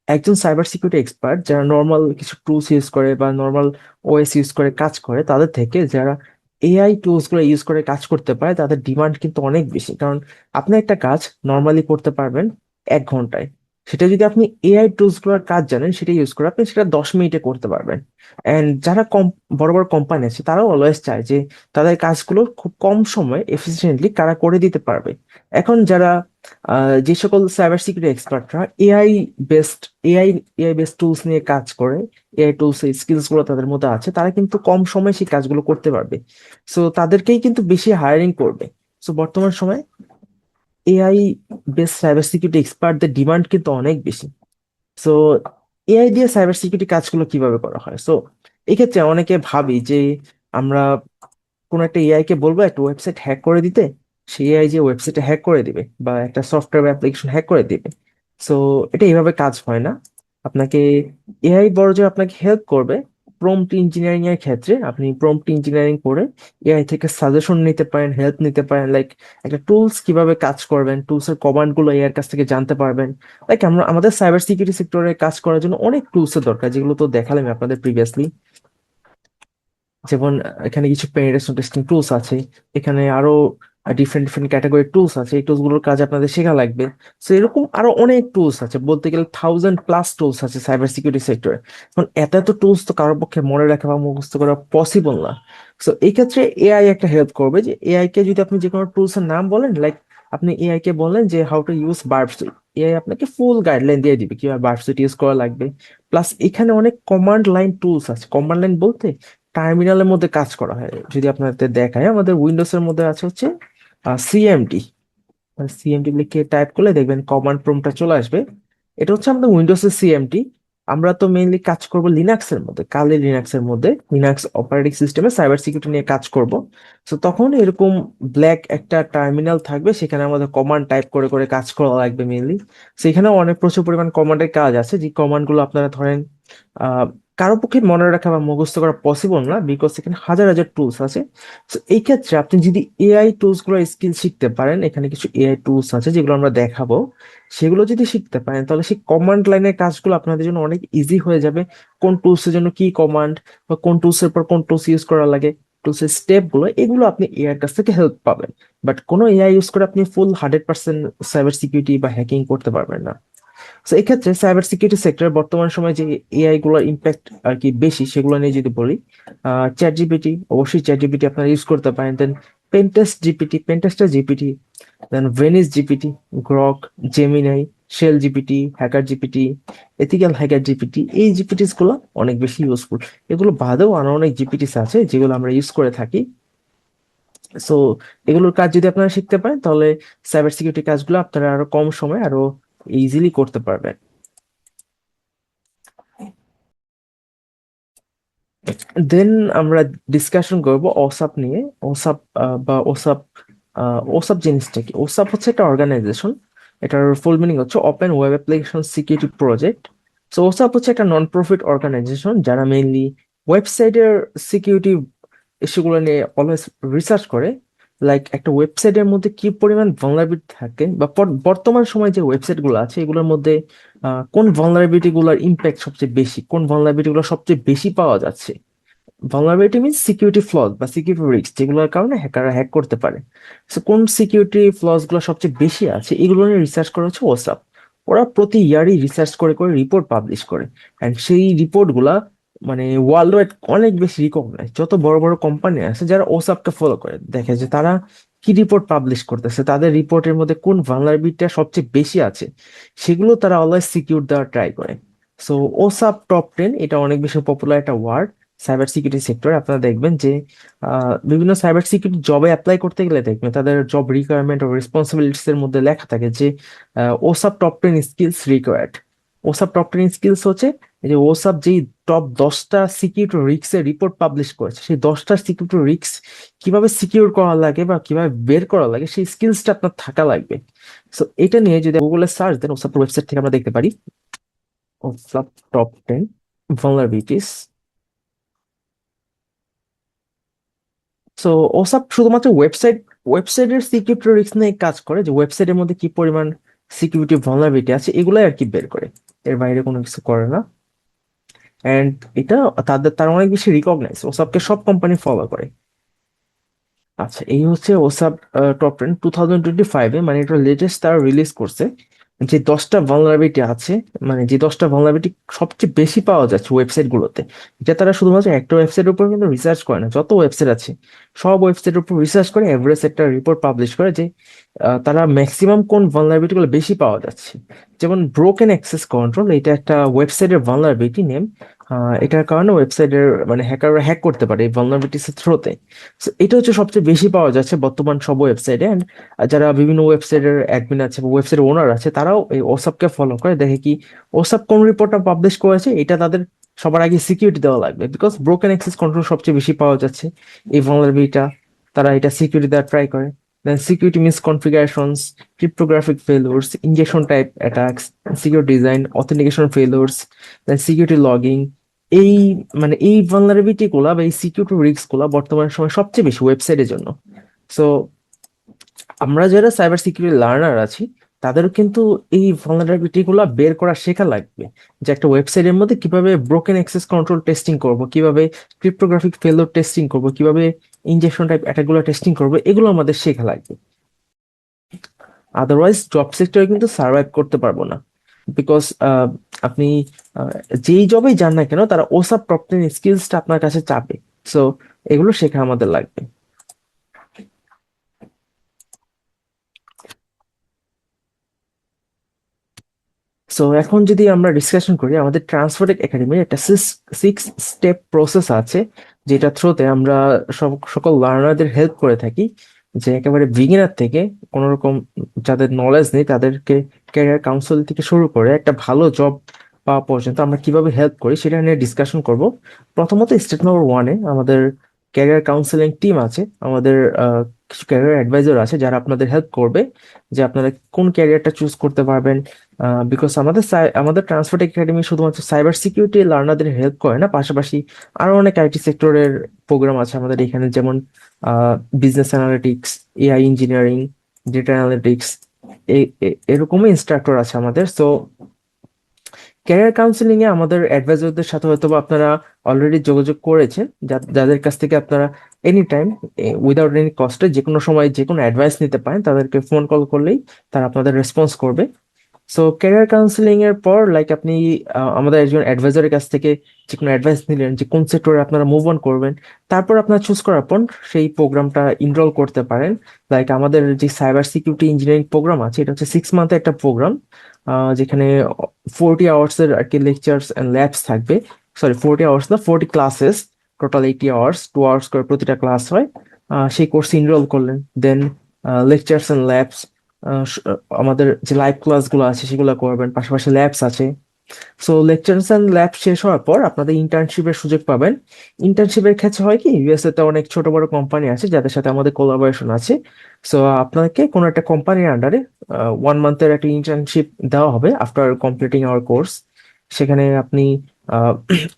একজন সাইবার সিকিউরিটি এক্সপার্ট যারা নর্মাল কিছু টুলস ইউজ করে বা নর্মাল ওএস ইউজ করে কাজ করে, তাদের থেকে যারা এআই টুলস গুলো ইউজ করে কাজ করতে পারে তাদের ডিমান্ড কিন্তু অনেক বেশি। কারণ আপনি একটা কাজ নর্মালি করতে পারবেন 1 ঘন্টায়, সেটা যদি আপনি এআই টুলস গুলোর কাজ জানেন সেটা ইউজ করে আপনি সেটা 10 মিনিটে করতে পারবেন। এন্ড যারা বড় বড় কোম্পানি আছে তারাও অলওয়েজ চায় যে তাদের কাজগুলো খুব কম সময়ে এফিসিয়েন্টলি কারা করে দিতে পারবে। এখন যারা যে সকল সাইবার সিকিউরিটি এক্সপার্টরা based AI AI based tools নিয়ে কাজ করে, এআই টুলস স্কিলস গুলো তাদের মধ্যে আছে, তারা কিন্তু কম সময়ে সেই কাজগুলো করতে পারবে। সো তাদেরকেই কিন্তু বেশি হায়ারিং করবে। সো বর্তমান সময়ে এআই বেসড সাইবার সিকিউরিটি এক্সপার্টদের ডিমান্ড কিন্তু অনেক বেশি। সো এআই দিয়ে সাইবার সিকিউরিটি কাজগুলো কিভাবে করা হয়? সো এক্ষেত্রে অনেকে ভাবি যে আমরা কোন একটা এআই কে বলবো একটা ওয়েবসাইট হ্যাক করে দিতে, সেই এআই যে ওয়েবসাইটে হ্যাক করে দিবে বা একটা সফটওয়্যার বা অ্যাপ্লিকেশন হ্যাক করে দিবে। সো এটা এইভাবে কাজ হয় না। আপনাকে এআই বড় যে আপনাকে হেল্প করবে প্রম্পট ইঞ্জিনিয়ারিং এর ক্ষেত্রে। আপনি প্রম্পট ইঞ্জিনিয়ারিং করে এআই থেকে সাজেশন নিতে পারেন, হেল্প নিতে পারেন, লাইক একটা টুলস কিভাবে কাজ করবেন, টুলস এর কমান্ড গুলো এআই এর কাছ থেকে জানতে পারবেন। লাইক আমরা আমাদের সাইবার সিকিউরিটি সেক্টরে কাজ করার জন্য অনেক টুলস এর দরকার, যেগুলো তো দেখালাম আপনাদের প্রিভিয়াসলি। যেমন এখানে কিছু পেনিট্রেশন টেস্টিং টুলস আছে, এখানে আরো ডিফারেন্ট ডিফারেন্ট ক্যাটাগরি টুলস আছে, এই টুলস গুলোর কাজ আপনাদের শেখা লাগবে। তো এরকম আরো অনেক টুলস আছে, বলতে গেলে 1000+ টুলস আছে সাইবার সিকিউরিটি সেক্টরে। এখন এত এত টুলস তো কারোর পক্ষে মনে রাখা বা মুখস্থ করা পসিবল না। তো এই ক্ষেত্রে এআই একটা হেল্প করবে, যে এআই কে যদি আপনি যে কোনো টুলস এর নাম বলেন, লাইক আপনি এআই কে বললেন যে how to use verb sweet, AI আপনাকে ফুল গাইডলাইন দিয়ে দিবে কিভাবে বার্ব সুইট ইউজ করা লাগবে। প্লাস এখানে অনেক কমান্ড লাইন টুলস আছে। কমান্ড লাইন বলতে টার্মিনালের মধ্যে কাজ করা হয়। যদি আপনাদের দেখায়, আমাদের উইন্ডোজ এর মধ্যে আছে হচ্ছে সিএমডি। সিএমডি লিখে টাইপ করলে দেখবেন কমান্ড প্রম্পটটা চলে আসবে। এটা হচ্ছে আমাদের উইন্ডোজ এর সিএমডি। আমরা তো মেইনলি কাজ করব লিনাক্স এর মধ্যে, কালি লিনাক্স এর মধ্যে, লিনাক্স অপারেটিং সিস্টেমে সাইবার সিকিউরিটি নিয়ে কাজ করব। তো তখন এরকম ব্ল্যাক একটা টার্মিনাল থাকবে, সেখানে আমাদের কমান্ড টাইপ করে করে কাজ করা লাগবে মেইনলি। সেখানেও অনেক প্রচুর পরিমাণ কমান্ডের কাজ আছে, যে কমান্ড গুলো আপনারা ধরেন আহ কারো পক্ষে মনে রাখা বা মুখস্থ করা পসিবল না, বিকজ এখানে হাজার হাজার টুলস আছে। তো এই ক্ষেত্রে আপনি যদি এআই টুলস গুলো স্কিল শিখতে পারেন, এখানে কিছু এআই টুলস আছে যেগুলো আমরা দেখাবো, সেগুলো যদি শিখতে পারেন তাহলে সেই কমান্ড লাইনের কাজগুলো আপনাদের জন্য অনেক ইজি হয়ে যাবে। কোন টুলস এর জন্য কি কমান্ড বা কোন টুলস এর পর কোন টুলস ইউজ করা লাগে, টুলস এর স্টেপ গুলো, এগুলো আপনি এআই এর কাছ থেকে হেল্প পাবেন। বাট কোনো এআই ইউজ করে আপনি ফুল 100% সাইবার সিকিউরিটি বা হ্যাকিং করতে পারবেন না। তো এক্ষেত্রে সাইবার সিকিউরিটি সেক্টর বর্তমান সময়ে যে এআই গুলোর ইম্প্যাক্ট আর কি বেশি, সেগুলো নিয়ে যদি বলি, চ্যাট জিপিটি, অবশ্যই চ্যাট জিপিটি আপনারা ইউজ করতে পারেন। Then pentester GPT, then Venice GPT, Grok, Gemini, Shell GPT, hacker GPT, ethical hacker GPT, এই জিপিটিস গুলো অনেক বেশি ইউজফুল। এগুলো বাদেও আরো অনেক জিপিটিস আছে যেগুলো আমরা ইউজ করে থাকি। সো এগুলোর কাজ যদি আপনারা শিখতে পারেন তাহলে সাইবার সিকিউরিটি কাজগুলো আপনারা আরো কম সময় আরো ইজিলি করতে পারবেন। দেন আমরা ডিসকাশন করব ওসাপ নিয়ে। ওসাপ বা ওসাপ ওসাপ জিনিসটা কি? ওসাপ হচ্ছে একটা অর্গানাইজেশন। এটার ফুল মিনিং হচ্ছে open web application security project. So ওসাপ হচ্ছে একটা নন প্রফিট অর্গানাইজেশন যারা মেইনলি ওয়েবসাইটের সিকিউরিটি ইস্যুগুলো নিয়ে অলওয়েজ রিসার্চ করে। লাইক একটা ওয়েবসাইটের মধ্যে কি পরিমাণ ভালনারেবিলিটি থাকে, বা বর্তমান সময়ে যে ওয়েবসাইট গুলো আছে এগুলোর মধ্যে কোন ভালনারেবিলিটি গুলোর ইম্প্যাক্ট সবচেয়ে বেশি, কোন ভালনারেবিলিটি গুলো সবচেয়ে বেশি পাওয়া যাচ্ছে, ভালনারেবিলিটি মিনস সিকিউরিটি ফ্লজ বা সিকিউরিটি রিস্ক যেগুলোর কারণে হ্যাকাররা হ্যাক করতে পারে। সো কোন সিকিউরিটি ফ্লজ গুলো সবচেয়ে বেশি আছে এগুলো নিয়ে রিসার্চ করা হচ্ছে ওসাপ। ওরা প্রতি ইয়ারই রিসার্চ করে করে রিপোর্ট পাবলিশ করে, অ্যান্ড সেই রিপোর্ট গুলা মানে ওয়ার্ল্ড ওয়াইড অনেক বেশি রিকগনাইজ। যত বড় বড় কোম্পানি আছে যারা ওসাপকে ফলো করে, দেখে যে তারা কি রিপোর্ট পাবলিশ করতেছে, তাদের রিপোর্টের মধ্যে কোন ভালনারেবিলিটিটা সবচেয়ে বেশি আছে, সেগুলো তারা অলওয়েজ সিকিউর দেওয়ার ট্রাই করে। সো ওসাপ টপ 10 এটা অনেক বেশি পপুলার একটা ওয়ার্ড সাইবার সিকিউরিটি সেক্টর। আপনারা দেখবেন যে বিভিন্ন সাইবার সিকিউরিটি জবে অ্যাপ্লাই করতে গেলে দেখবেন তাদের জব রিকোয়ারমেন্ট ও রেসপন্সিবিলিটিস এর মধ্যে লেখা থাকে যে ওসাপ টপ 10 স্কিলস রিকোয়ার্ড। ওসাপ টপ 10 স্কিলস হচ্ছে এই যে ওসাপ যেই টপ 10টা সিকিউরিটি রিস্ক এর রিপোর্ট পাবলিশ করেছে, সেই 10টা সিকিউরিটি রিস্ক কিভাবে সিকিউর করা লাগে বা কিভাবে বের করা লাগে সেই স্কিলসটা আপনার থাকা লাগবে। সো এটা নিয়ে যদি গুগলে সার্চ দেন, ওসাপ ওয়েবসাইট থেকে আমরা দেখতে পারি ওসাপ টপ 10 vulnerabilities। সো ওসাপ শুধুমাত্র ওয়েবসাইটের সিকিউরিটি রিস্ক নিয়ে কাজ করে, যে ওয়েবসাইটের মধ্যে কি পরিমাণ সিকিউরিটি ভালনারেবিলিটি আছে এগুলাই আর কি বের করে, এর বাইরে কোনো কিছু করে না। এন্ড এটা তার অনেক বেশি রিকগনাইজ, ওসাপকে সব কোম্পানি ফলো করে। আচ্ছা, এই হচ্ছে ওসাপ টপ 10 2025-এ, মানে এটা লেটেস্ট তারা রিলিজ করছে। যে 10টা ভালনারেবিলিটি আছে, মানে যে 10টা ভালনারেবিলিটি সবচেয়ে বেশি পাওয়া যাচ্ছে ওয়েবসাইট গুলোতে, এটা তারা শুধুমাত্র একটা ওয়েবসাইটের উপর কিন্তু রিসার্চ করে না, যত ওয়েবসাইট আছে সব ওয়েবসাইটের উপর রিসার্চ করে এভারেজ একটা রিপোর্ট পাবলিশ করে যে তারা ম্যাক্সিমাম কোন ভালনারেবিলিটি গুলো বেশি পাওয়া যাচ্ছে। যেমন ব্রোকেন অ্যাক্সেস কন্ট্রোল, এটা একটা ওয়েবসাইটের ভালনারেবিলিটি নেম। এটার কারণে ওয়েবসাইটের মানে হ্যাকাররা হ্যাক করতে পারে এই ভালনারেবিলিটিস এর থ্রোতে। So, এটা হচ্ছে সবচেয়ে বেশি পাওয়া যাচ্ছে বর্তমান সব ওয়েবসাইটে। এন্ড যারা বিভিন্ন ওয়েবসাইটের অ্যাডমিন আছে বা ওয়েবসাইট ওনার আছে তারাও এই ওসাপকে ফলো করে, দেখে কি ওসাপ কোন রিপোর্টটা পাবলিশ করেছে, এটা তাদের সবার আগে সিকিউরিটি দেওয়া লাগবে, বিকজ ব্রোকেন অ্যাক্সেস কন্ট্রোল সবচেয়ে বেশি পাওয়া যাচ্ছে এই ভালনারেবিলিটিটা, তারা এটা সিকিউরিটি দেওয়ার ট্রাই করে। Then security misconfigurations, cryptographic failures, injection type attacks, secure design, authentication failures, then security logging. এই মানে এই ভালনারেবিলিটি গুলা বা এই সিকিউরিটি রিস্ক গুলা বর্তমান সময় সবচেয়ে বেশি ওয়েবসাইটের জন্য। সো আমরা যারা সাইবার সিকিউরিটি লার্নার আছি তাদের কিন্তু এই ভালনারেবিলিটি গুলা বের করা শেখা লাগবে, যে একটা ওয়েবসাইটের মধ্যে কিভাবে ব্রোকেন অ্যাক্সেস কন্ট্রোল টেস্টিং করব, কিভাবে ক্রিপ্টোগ্রাফিক ফেলোর টেস্টিং করব, কিভাবে ইনজেকশন টাইপ অ্যাটাক গুলো টেস্টিং করবো, এগুলো আমাদের শেখা লাগবে। আদারওয়াইজ জব সেক্টরে কিন্তু সার্ভাইভ করতে পারবো না, বিকজ আপনি আহ, যেই জবেই যান না কেন তারা ওসাপ টপ 10 স্কিলসটা আপনার কাছে চাবে। সো এগুলো শেখা আমাদের লাগবে। সো এখন যদি আমরা ডিসকাশন করি, আমাদের ট্রান্সফোটেক একাডেমির একটা 6 স্টেপ প্রসেস আছে, যেটা থ্রুতে আমরা সকল লার্নারদের হেল্প করে থাকি, যে একেবারে বিগিনার থেকে কোনো রকম যাদের নলেজ নেই তাদেরকে ক্যারিয়ার কাউন্সিল থেকে শুরু করে একটা ভালো জব পাওয়া পর্যন্ত আমরা কিভাবে হেল্প করি সেটা নিয়ে ডিসকাশন করব। প্রথমত স্টেপ নম্বর 1-এ আমাদের ক্যারিয়ার কাউন্সিলিং টিম আছে, আমাদের কিছু ক্যারিয়ার অ্যাডভাইজার আছে যারা আপনাদের হেল্প করবে যে আপনারা কোন ক্যারিয়ারটা চুজ করতে পারবেন। বিকজ আমাদের ট্রান্সপোর্ট একাডেমি শুধুমাত্র সাইবার সিকিউরিটি লার্নারদের হেল্প করে না, পাশাপাশি আরো অনেক আইটি সেক্টরের প্রোগ্রাম আছে আমাদের এখানে, যেমন business analytics, AI engineering, data analytics, এরকমই ইনস্ট্রাক্টর আছে আমাদের। সো ক্যারিয়ার কাউন্সিলিং এ আমাদের অ্যাডভাইজারদের সাথে হয়তো বা আপনারা অলরেডি যোগাযোগ করেছেন, যাদের কাছ থেকে আপনারা এনি টাইম উইদাউট এনি কস্টে যে কোনো সময় যে কোনো অ্যাডভাইস নিতে পারেন, তাদেরকে ফোন কল করলেই তারা আপনাদের রেসপন্স করবে। সো ক্যারিয়ার কাউন্সিলিং এর পর লাইক আপনি আমাদের একজন অ্যাডভাইজারের কাছ থেকে যে কোনো অ্যাডভাইস নিলেন যে কোন সেক্টরে আপনারা মুভ অন করবেন, তারপর আপনার চুজ করার পর সেই প্রোগ্রামটা ইনরোল করতে পারেন। লাইক আমাদের যে সাইবার সিকিউরিটি ইঞ্জিনিয়ারিং প্রোগ্রাম আছে, এটা হচ্ছে 6 মান্থের একটা প্রোগ্রাম, যেখানে 40 আওয়ার্স এর আর কি লেকচার্স এন্ড ল্যাবস থাকবে। সরি, 40 আওয়ার্স না, 40 ক্লাসেস, টোটাল 80 আওয়ার্স, 2 আওয়ার্স করে প্রতিটা ক্লাস হয়। সেই কোর্সে ইনরোল করলেন, দেন লেকচার্স এন্ড ল্যাবস, আমাদের যে লাইভ ক্লাসগুলো আছে সেগুলো করবেন, পাশাপাশি ল্যাবস আছে। সো লেকচার্স এন্ড ল্যাব শেষ হওয়ার পর আপনাদের ইন্টার্নশিপের সুযোগ পাবেন। ইন্টার্নশিপের ক্ষেত্রে হয় কি, ইউএসএ তে অনেক ছোট বড় কোম্পানি আছে যাদের সাথে আমাদের কোলাবোরেশন আছে। সো আপনাকে কোনো একটা কোম্পানির আন্ডারে 1 মান্থের একটা ইন্টার্নশিপ দেওয়া হবে আফটার কমপ্লিটিং আওয়ার কোর্স। সেখানে আপনি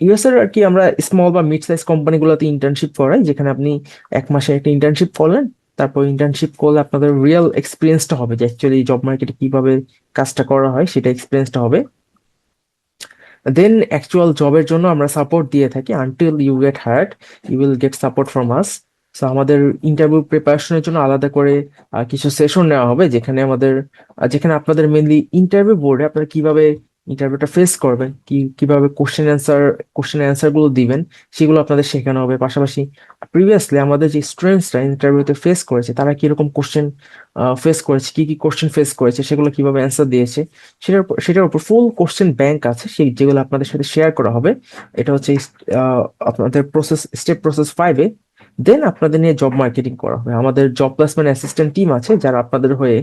ইউএস এর আর কি আমরা স্মল বা মিড সাইজ কোম্পানিগুলোতে ইন্টার্নশিপ করাই, যেখানে আপনি 1 মাসে একটা ইন্টার্নশিপ করলেন, তারপর ইন্টার্নশিপ করলে আপনাদের রিয়েল এক্সপিরিয়েন্সটা হবে, যে অ্যাকচুয়ালি জব মার্কেটে কিভাবে কাজটা করা হয় সেটা এক্সপিরিয়েন্সটা হবে। দেন অ্যাকচুয়াল জবের জন্য আমরা সাপোর্ট দিয়ে থাকি। Until you get hired you will get support from us. So আমাদের ইন্টারভিউ প্রিপারেশনের জন্য আলাদা করে কিছু সেশন নেওয়া হবে, যেখানে আপনাদের মেনলি ইন্টারভিউ বোর্ডে আপনারা কিভাবে ইন্টারভিউটা ফেস করবেন, কিভাবে কোশ্চেন অ্যান্সার গুলো দিবেন, সেগুলো আপনাদের শেখানো হবে। পাশাপাশি প্রিভিয়াসলি আমাদের যে স্টুডেন্টসরা ইন্টারভিউতে ফেস করেছে তারা কিরকম কোশ্চেন ফেস করেছে, কি কি কোশ্চেন ফেস করেছে, সেগুলো কিভাবে অ্যান্সার দিয়েছে, সেটার উপর ফুল কোশ্চেন ব্যাংক আছে, সেই যেগুলো আপনাদের সাথে শেয়ার করা হবে। এটা হচ্ছে আপনাদের স্টেপ প্রসেস 5-এ। দেন আপনাদের নিয়ে জব মার্কেটিং করা হবে। আমাদের জব প্লেসমেন্ট অ্যাসিস্ট্যান্ট টিম আছে যারা আপনাদের হয়ে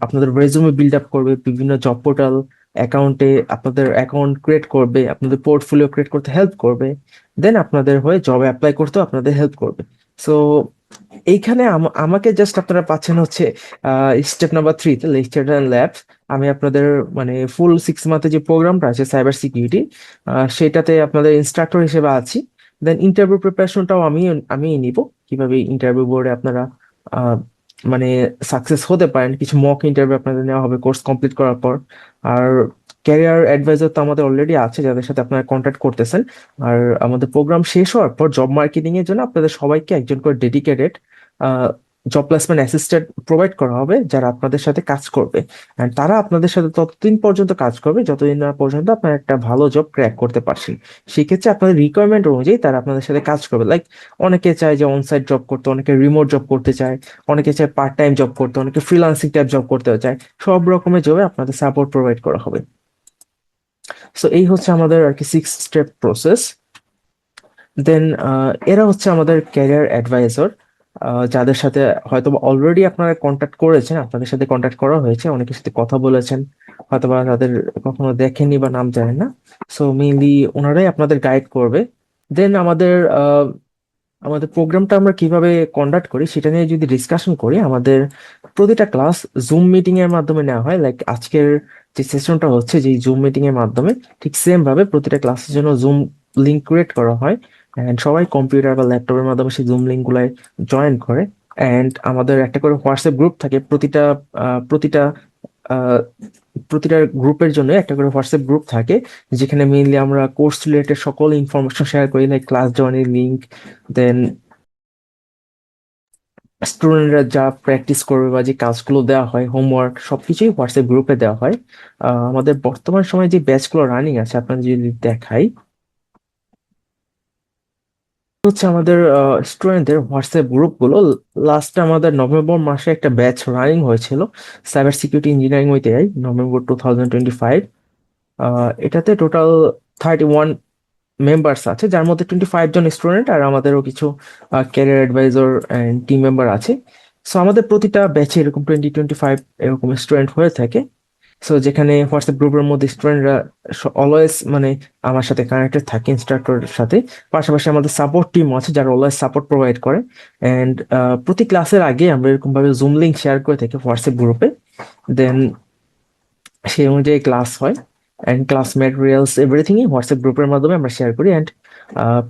আপনাদের রেজুমে বিল্ড আপ করবে, বিভিন্ন জব পোর্টাল অ্যাকাউন্টে আপনাদের অ্যাকাউন্ট ক্রিয়েট করবে, আপনাদের পোর্টফোলিও ক্রিয়েট করতে হেল্প করবে। দেন আপনাদের হয়ে জবে অ্যাপ্লাই করতেও আপনাদের হেল্প করবে। সো এইখানে আমাকে জাস্ট আপনারা পাচ্ছেন হচ্ছে স্টেপ নাম্বার 3-তে লেকচার অ্যান্ড ল্যাবস। আমি আপনাদের মানে ফুল 6 মান্থের যে প্রোগ্রামটা আছে সাইবার সিকিউরিটি, সেটাতে আপনাদের ইনস্ট্রাক্টর হিসেবে আছি। দেন ইন্টারভিউ প্রিপারেশনটাও আমি নিব, কিভাবে ইন্টারভিউ বোর্ডে আপনারা আহ, মানে সাকসেস হতে পারেন। কিছু মক ইন্টারভিউ আপনাদের নেওয়া হবে কোর্স কমপ্লিট করার পর। আর ক্যারিয়ার অ্যাডভাইজার তো আমাদের অলরেডি আছে যাদের সাথে আপনারা কন্ট্যাক্ট করতেছেন। আর আমাদের প্রোগ্রাম শেষ হওয়ার পর জব মার্কেটিং এর জন্য আপনাদের সবাইকে একজন করে dedicated job placement assistant provide করা হবে, যারা আপনাদের সাথে কাজ করবে। And তারা আপনাদের সাথে ততদিন পর্যন্ত কাজ করবে যতদিন না পর্যন্ত আপনারা একটা ভালো জব ক্র্যাক করতে পারছেন। সেক্ষেত্রে আপনাদের রিকোয়ারমেন্ট অনুযায়ী তারা আপনাদের সাথে কাজ করবে। লাইক অনেকে চায় যে অনসাইট জব করতে, অনেকে রিমোট জব করতে চায়, অনেকে চায় পার্ট টাইম জব করতে, অনেকে ফ্রিল্যান্সিং টাইপ জব করতে চায়। সব রকমের জবে আপনাদের সাপোর্ট প্রোভাইড করা হবে। সো এই হচ্ছে আমাদের আর কি 6 স্টেপ প্রসেস। দেন এরা হচ্ছে আমাদের ক্যারিয়ার অ্যাডভাইজর, যাদের সাথে হয়তো অলরেডি আপনারা কন্ট্যাক্ট করেছেন, আপনাদের সাথে কন্ট্যাক্ট করা হয়েছে, অনেকের সাথে কথা বলেছেন, হয়তোবা তাদের কখনো দেখেননি বা নাম জানেন না। সো মেইনলি ওনারাই আপনাদের গাইড করবে। দেন আমাদের প্রোগ্রামটা আমরা কিভাবে কন্ডাক্ট করি সেটা নিয়ে যদি ডিসকাশন করি, আমাদের প্রতিটা ক্লাস জুম মিটিং এর মাধ্যমে নেওয়া হয়। লাইক আজকের যে সেশনটা হচ্ছে, যে জুম মিটিং এর মাধ্যমে ঠিক সেম ভাবে প্রতিটা ক্লাসের জন্য জুম লিংক ক্রিয়েট করা হয়। এন্ড সবাই কম্পিউটার বা ল্যাপটপের মাধ্যমে সেই জুম লিংক গুলাই জয়েন করে। এন্ড আমাদের একটা করে হোয়াটসঅ্যাপ গ্রুপ থাকে, প্রতিটা আহ, প্রতিটা গ্রুপের জন্য একটা করে হোয়াটসঅ্যাপ গ্রুপ থাকে, যেখানে মেইনলি আমরা কোর্স রিলেটেড সকল ইনফরমেশন শেয়ার করি, লাইক ক্লাস জয়েনের লিঙ্ক, দেন স্টুডেন্টরা যা প্র্যাকটিস করবে বা যে কাজগুলো দেওয়া হয়, হোমওয়ার্ক, সবকিছুই হোয়াটসঅ্যাপ গ্রুপে দেওয়া হয়। আমাদের বর্তমান সময়ে যে ব্যাচগুলো রানিং আছে আপনাদের যদি দেখাই, হচ্ছে আমাদের স্টুডেন্টদের হোয়াটসঅ্যাপ গ্রুপগুলো। লাস্টে আমাদের নভেম্বর মাসে একটা ব্যাচ রানিং হয়েছিল, cyber security engineering with AI, November 2025। এটাতে টোটাল 31 মেম্বার্স আছে, যার মধ্যে 25 জন স্টুডেন্ট আর আমাদেরও কিছু career adviser and team member আছে। সো আমাদের প্রতিটা ব্যাচে এরকম 20-25 এরকম স্টুডেন্ট হয়ে থাকে। সো যেখানে হোয়াটসঅ্যাপ গ্রুপের মধ্যে স্টুডেন্টরা অলওয়েজ মানে আমার সাথে কানেক্টেড থাকে ইনস্ট্রাক্টরের সাথে। পাশাপাশি আমাদের সাপোর্ট টিম আছে যারা অলওয়েজ সাপোর্ট প্রোভাইড করে। অ্যান্ড প্রতি ক্লাসের আগে আমরা এরকম ভাবে জুম লিঙ্ক শেয়ার করে থাকি হোয়াটসঅ্যাপ গ্রুপে। দেন সেই অনুযায়ী ক্লাস হয়, অ্যান্ড ক্লাস ম্যাটেরিয়ালস এভরিথিংই হোয়াটসঅ্যাপ গ্রুপের মাধ্যমে আমরা শেয়ার করি। অ্যান্ড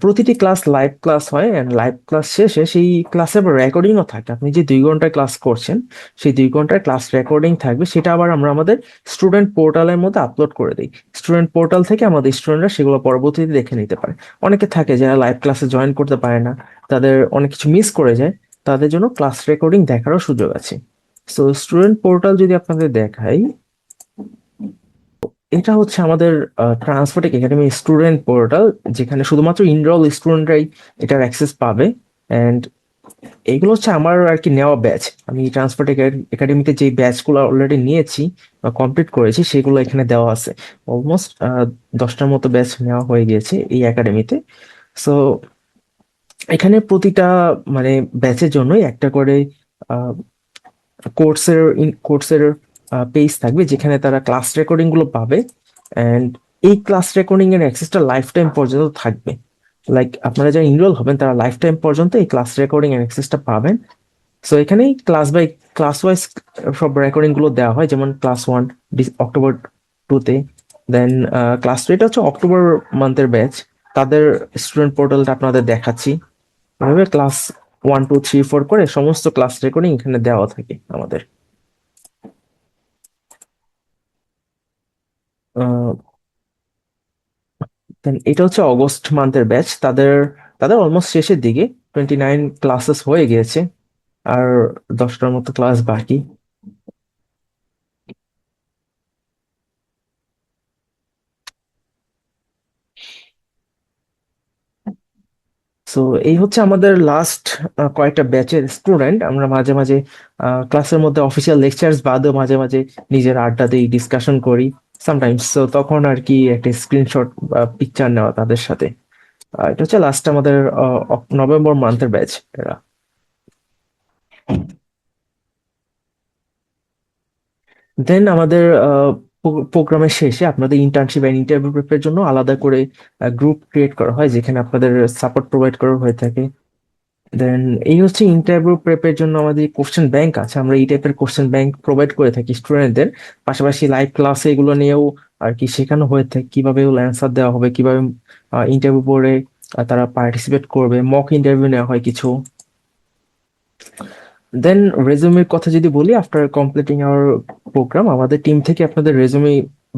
প্রতিটি ক্লাস লাইভ ক্লাস হয়, অ্যান্ড লাইভ ক্লাস শেষে সেই ক্লাসের রেকর্ডিংও থাকে। আপনি যে 2 ঘন্টা ক্লাস করছেন, সেই 2 ঘন্টার ক্লাস রেকর্ডিং থাকবে, সেটা আবার আমরা আমাদের স্টুডেন্ট পোর্টালের মধ্যে আপলোড করে দিই। স্টুডেন্ট পোর্টাল থেকে আমাদের স্টুডেন্টরা সেগুলো পরবর্তীতে দেখে নিতে পারে। অনেকে থাকে যারা লাইভ ক্লাসে জয়েন করতে পারে না, তাদের অনেক কিছু মিস করে যায়, তাদের জন্য ক্লাস রেকর্ডিং দেখারও সুযোগ আছে। সো স্টুডেন্ট পোর্টাল যদি আপনাদের দেখাই, এটা হচ্ছে আমাদের ট্রান্সফোটেক একাডেমি স্টুডেন্ট পোর্টাল, যেখানে শুধুমাত্র ইনরোল স্টুডেন্টরাই এটার অ্যাক্সেস পাবে। এন্ড এইগুলো হচ্ছে আমার আর কি নেওয়া ব্যাচ। আমি ট্রান্সপোর্ট একাডেমিতে যে ব্যাচগুলো অলরেডি নিয়েছি বা কমপ্লিট করেছি, সেগুলো এখানে দেওয়া আছে। অলমোস্ট 10টার মতো ব্যাচ নেওয়া হয়ে গিয়েছে এই একাডেমিতে। সো এখানে প্রতিটা মানে ব্যাচের জন্যই একটা করে কোর্সের পেজ থাকবে, যেখানে তারা ক্লাস রেকর্ডিং গুলো পাবে। এন্ড এই ক্লাস রেকর্ডিং এর অ্যাক্সেসটা লাইফ টাইম পর্যন্ত থাকবে। লাইক আপনারা যারা ইনরোল হবেন তারা লাইফ টাইম পর্যন্ত এই ক্লাস রেকর্ডিং এর অ্যাক্সেসটা পাবেন। সো এখানেই ক্লাস ওয়াইজ সব রেকর্ডিং গুলো দেওয়া হয়, যেমন ক্লাস 1 অক্টোবর 2-তে, দেন ক্লাস 2 এটা হচ্ছে অক্টোবর মান্থের ব্যাচ, তাদের স্টুডেন্ট পোর্টালটা আপনাদের দেখাচ্ছি। এভাবে ক্লাস 1, 2, 3, 4 করে সমস্ত ক্লাস রেকর্ডিং এখানে দেওয়া থাকে আমাদের। দেন এটা হচ্ছে অগস্ট মান্থের ব্যাচ। তাদের তাদের অলমোস্ট শেষের দিকে, 29 ক্লাসেস হয়ে গিয়েছে, আর 10টার মতো ক্লাস বাকি। সো এই হচ্ছে আমাদের লাস্ট কয়েকটা ব্যাচের স্টুডেন্ট। আমরা মাঝে মাঝে ক্লাসের মধ্যে অফিসিয়াল লেকচার্স বাদেও মাঝে মাঝে নিজের আড্ডা দিই, ডিসকাশন করি সামটাইমস। তো তখন আর কি একটা স্ক্রিনশট বা পিকচার নেওয়া তাদের সাথে। এটা হচ্ছে লাস্ট আমাদের নভেম্বর মান্থের ব্যাচ এরা। দেন আমাদের প্রোগ্রামের শেষে আপনাদের ইন্টার্নশিপ এন্ড ইন্টারভিউ প্রেপের জন্য আলাদা করে গ্রুপ ক্রিয়েট করা হয়, যেখানে আপনাদের সাপোর্ট প্রোভাইড করা হয়ে থাকে। দেন এই হচ্ছে ইন্টারভিউ প্রেপের জন্য আমাদের কোশ্চেন ব্যাংক আছে। আমরা এই টাইপের কোশ্চেন ব্যাংক প্রোভাইড করে থাকি স্টুডেন্টদের। পাশাপাশি লাইভ ক্লাসে এগুলো নিয়েও আর কি শেখানো হয়ে থাকে, কিভাবে এগুলো অ্যান্সার দেওয়া হবে, কিভাবে ইন্টারভিউ বোর্ডে তারা পার্টিসিপেট করবে, মক ইন্টারভিউ নেওয়া হয় কিছু। দেন রেজুমের কথা যদি বলি, আফটার কমপ্লিটিং আওয়ার প্রোগ্রাম আমাদের টিম থেকে আপনাদের রেজুমে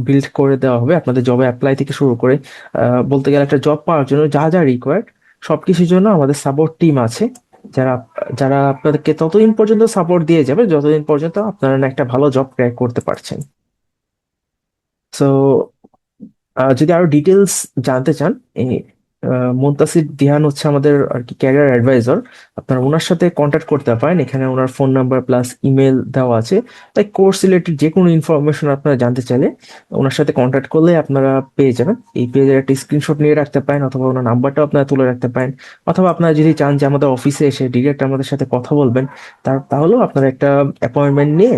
বিল্ড করে দেওয়া হবে। আপনাদের জবে অ্যাপ্লাই থেকে শুরু করে বলতে গেলে একটা জব পাওয়ার জন্য যা যা রিকোয়ার্ড সবকিছুর জন্য আমাদের সাপোর্ট টিম আছে, যারা যারা আপনাদেরকে ততদিন পর্যন্ত সাপোর্ট দিয়ে যাবে যতদিন পর্যন্ত আপনারা না একটা ভালো জব ক্র্যাক করতে পারছেন। সো যদি আরো ডিটেলস জানতে চান, এই মুনতাসির দিহান হচ্ছে আমাদের আর কি ক্যারিয়ার অ্যাডভাইজর। আপনারা ওনার সাথে কন্ট্যাক্ট করতে পারেন, এখানে ওনার ফোন নাম্বার প্লাস ইমেল দেওয়া আছে। তাই কোর্স রিলেটেড যে কোনো ইনফরমেশন আপনারা জানতে চাইলে ওনার সাথে কন্ট্যাক্ট করলে আপনারা পেয়ে যাবেন। এই পেজের একটা স্ক্রিনশট নিয়ে রাখতে পারেন, অথবা ওনার নাম্বারটাও আপনারা তুলে রাখতে পারেন। অথবা আপনারা যদি চান যে আমাদের অফিসে এসে ডিরেক্ট আমাদের সাথে কথা বলবেন, তাহলেও আপনারা একটা অ্যাপয়েন্টমেন্ট নিয়ে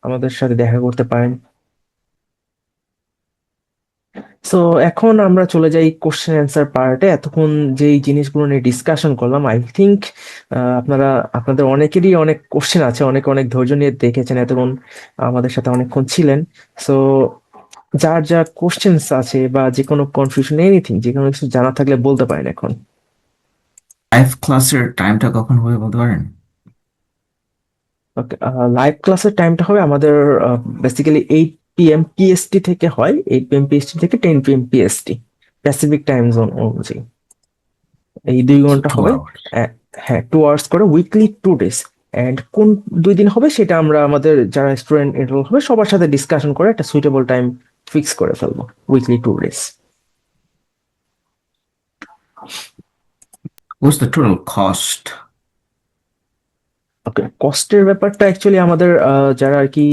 আমাদের সাথে দেখা করতে পারেন। সো এখন আমরা চলে যাই কোশ্চেন অ্যান্সার পার্টে। এতক্ষণ যেই জিনিসগুলো নিয়ে ডিসকাশন করলাম, আই থিংক আপনারা আপনাদের অনেকেরই অনেক কোশ্চেন আছে, অনেক অনেক ধৈর্য নিয়ে দেখেছেন, এতক্ষণ আমাদের সাথে অনেকক্ষণ ছিলেন। সো যার যা কোশ্চেন্স আছে বা যে কোনো কনফিউশন, এনিথিং, যে কোনো কিছু জানা থাকলে বলতে পারেন এখন। লাইভ ক্লাসের টাইমটা কখন হবে বলতে পারেন? ওকে, লাইভ ক্লাসের টাইমটা হবে আমাদের বেসিক্যালি 8 PM পিএসটি থেকে হয়, 8 PM পিএসটি থেকে 10 PM PST, Pacific time zone অনুযায়ী। এই 2 ঘন্টা টু হবে। আওয়ার্স হ্যাঁ, 2 আওয়ার্স করে উইকলি 2 ডেজ। অ্যান্ড কোন 2 দিন হবে সেটা আমরা আমাদের যারা স্টুডেন্ট এনরোল হবে সবার সাথে ডিসকাশন করে একটা সুইটেবল টাইম ফিক্স করে ফেলবো। Weekly 2 days. What's the total cost? ওকে, কস্টের ব্যাপারটা অ্যাকচুয়ালি আমাদের যারা আর কি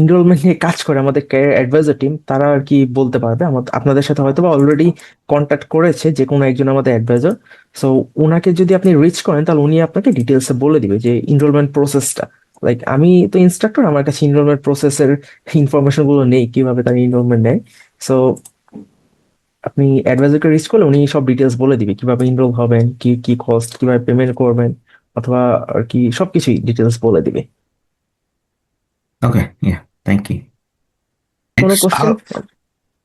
এনরোলমেন্ট নিয়ে কাজ করে, আমাদের ক্যারিয়ার অ্যাডভাইজার টিম, তারা আর কি বলতে পারবে। আপনাদের সাথে হয়তো বা অলরেডি কন্ট্যাক্ট করেছে যে কোনো একজন আমাদের অ্যাডভাইজার। সো ওনাকে যদি আপনি রিচ করেন তাহলে উনি আপনাকে ডিটেলসে বলে দিবে যে এনরোলমেন্ট প্রসেসটা। লাইক আমি তো ইনস্ট্রাক্টর, আমার কাছে এনরোলমেন্ট প্রসেসের ইনফরমেশন গুলো নেই, কিভাবে তার এনরোলমেন্ট নেয়। সো আপনি অ্যাডভাইজারকে রিচ করলে উনি সব ডিটেলস বলে দিবে, কিভাবে এনরোল হবেন, কি কি কস্ট, কিভাবে পেমেন্ট করবেন, অথবা আর কি সবকিছুই ডিটেলস বলে দিবে। Okay, yeah, thank you. কোনো Next. কোশ্চেন?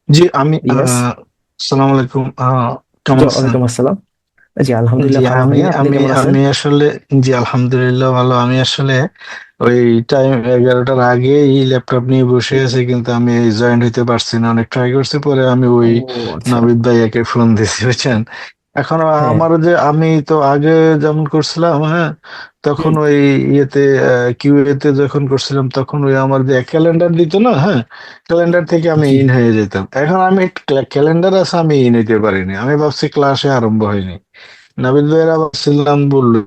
জি আমি ইয়াস। আসসালামু আলাইকুম, কেমন আছেন? ওয়ালাইকুম আসসালাম। জি জি আলহামদুলিল্লাহ ভালো আমি ভাইয়া, আপনি আমি কেমন আছেন? আমি আসলে, জি আলহামদুলিল্লাহ ভালো। আমি আসলে ওই টাইম 11টার আগে এই ল্যাপটপ নিয়ে বসে আছি, কিন্তু আমি জয়েন হইতে পারছি না। অনেক ট্রাই করছি, পরে আমি ও ওই আচ্ছা। নাবিদ ভাইয়াকে ফোন দিছি, বুঝছেন। এখন হ্যাঁ। আমার যে আমি তো আগে যেমন করছিলাম, হ্যাঁ, তখন হুম। ওই ইয়েতে কিউএ তে যখন করছিলাম তখন ওই আমার যে ক্যালেন্ডার দিত না, হ্যাঁ, ক্যালেন্ডার থেকে আমি জি। ইন হয়ে যেতাম। এখন আমি ক্যালেন্ডার আছে, আমি ইন হইতে পারিনি। আমি ভাবছি ক্লাসে আরম্ভ হয়নি। নাবিদ ভাইয়েরা ভাবছিলাম বললো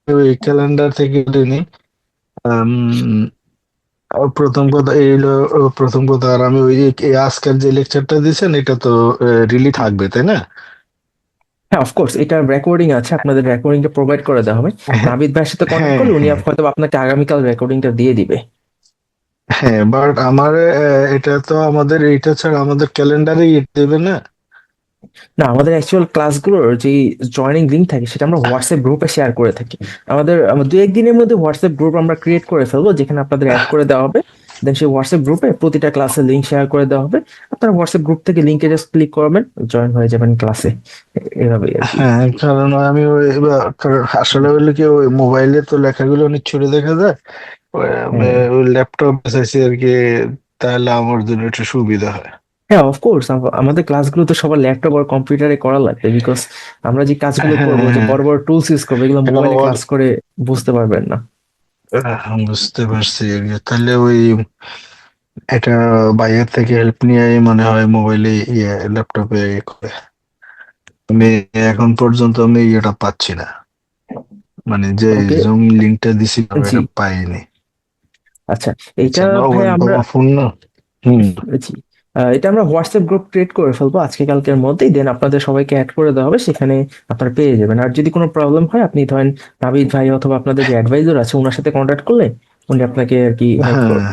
ওই ক্যালেন্ডার থেকে দিনই। প্রথম কথা এই হলো, প্রথম কথা। আর আমি ওই এই আজকের যে লেকচারটা দিয়েছেন এটা তো রিলি থাকবে, তাই না? হ্যাঁ, অফকোর্স এটা রেকর্ডিং আছে, আপনাদের রেকর্ডিংটা প্রোভাইড করে দেওয়া হবে। হ্যাঁ, নাবিদ ভাইয়ের সাথে কন্ট্যাক্ট হ্যাঁ, করলে উনি হ্যাঁ, হয়তো আপনাকে আগামীকাল রেকর্ডিংটা দিয়ে দিবে। হ্যাঁ, বাট আমার এটা তো আমাদের এইটা ছাড়া আমাদের ক্যালেন্ডারে দেবে না। না, আমাদের অ্যাকচুয়াল ক্লাসগুলোর যে জয়েনিং লিঙ্ক থাকে সেটা আমরা হোয়াটসঅ্যাপ গ্রুপে শেয়ার করে থাকি। আমার 2-1 দিনের মধ্যে হোয়াটসঅ্যাপ গ্রুপ আমরা ক্রিয়েট করে ফেলবো, যেখানে আপনাদের অ্যাড করে দেওয়া হবে। দেন সেই হোয়াটসঅ্যাপ গ্রুপে প্রতিটা ক্লাসের লিঙ্ক শেয়ার করে দেওয়া হবে। আপনারা হোয়াটসঅ্যাপ গ্রুপ থেকে লিঙ্কে জাস্ট ক্লিক করবেন, জয়েন হয়ে যাবেন ক্লাসে। এভাবেই আর কি। হ্যাঁ, কারণ আমি ওই কারণ আসলে হলো কি, ওই মোবাইলে তো লেখাগুলো অনেক ছোট দেখা যায়। ওই হ্যাঁ। ওই ল্যাপটপ চাইছি আর কি, তাহলে আমার জন্য একটু সুবিধা হয়। হ্যাঁ, অফকোর্স আমাদের ক্লাসগুলো তো সবার ল্যাপটপ আর কম্পিউটারে করা লাগবে, বিকজ আমরা যে কাজগুলো হ্যাঁ করবো, যে হ্যাঁ বড় বড় টুলস ইউজ করবো, এগুলো এখন মোবাইলে ক্লাস করে বুঝতে পারবেন না। বুঝতে পারছি। তাহলে ওই এটা বাইরে থেকে হেল্প নিয়ে মনে হয় মোবাইলে ল্যাপটপে করে। আমি এখন পর্যন্ত আমি এটা পাচ্ছি না, মানে যে ওকে। জুম লিংকটা দিছি আমি জি। এটা পাইনি। আচ্ছা, এইটা আচ্ছা, নো ভাই আমরা, ফোন না। হুম। জি, এটা আমরা হোয়াটসঅ্যাপ গ্রুপ ক্রিয়েট করে ফেলবো আজকে কালকের মধ্যেই, দেন আপনাদের সবাইকে অ্যাড করে দেওয়া হবে, সেখানে আপনারা পেয়ে যাবেন। আর যদি কোনো প্রবলেম হয়, আপনি ধরেন নাবিদ ভাই অথবা আপনাদের যে অ্যাডভাইজার আছে ওনার সাথে কন্ট্যাক্ট করলে উনি আপনাকে আর কি হেল্প হ্যাঁ, করবেন।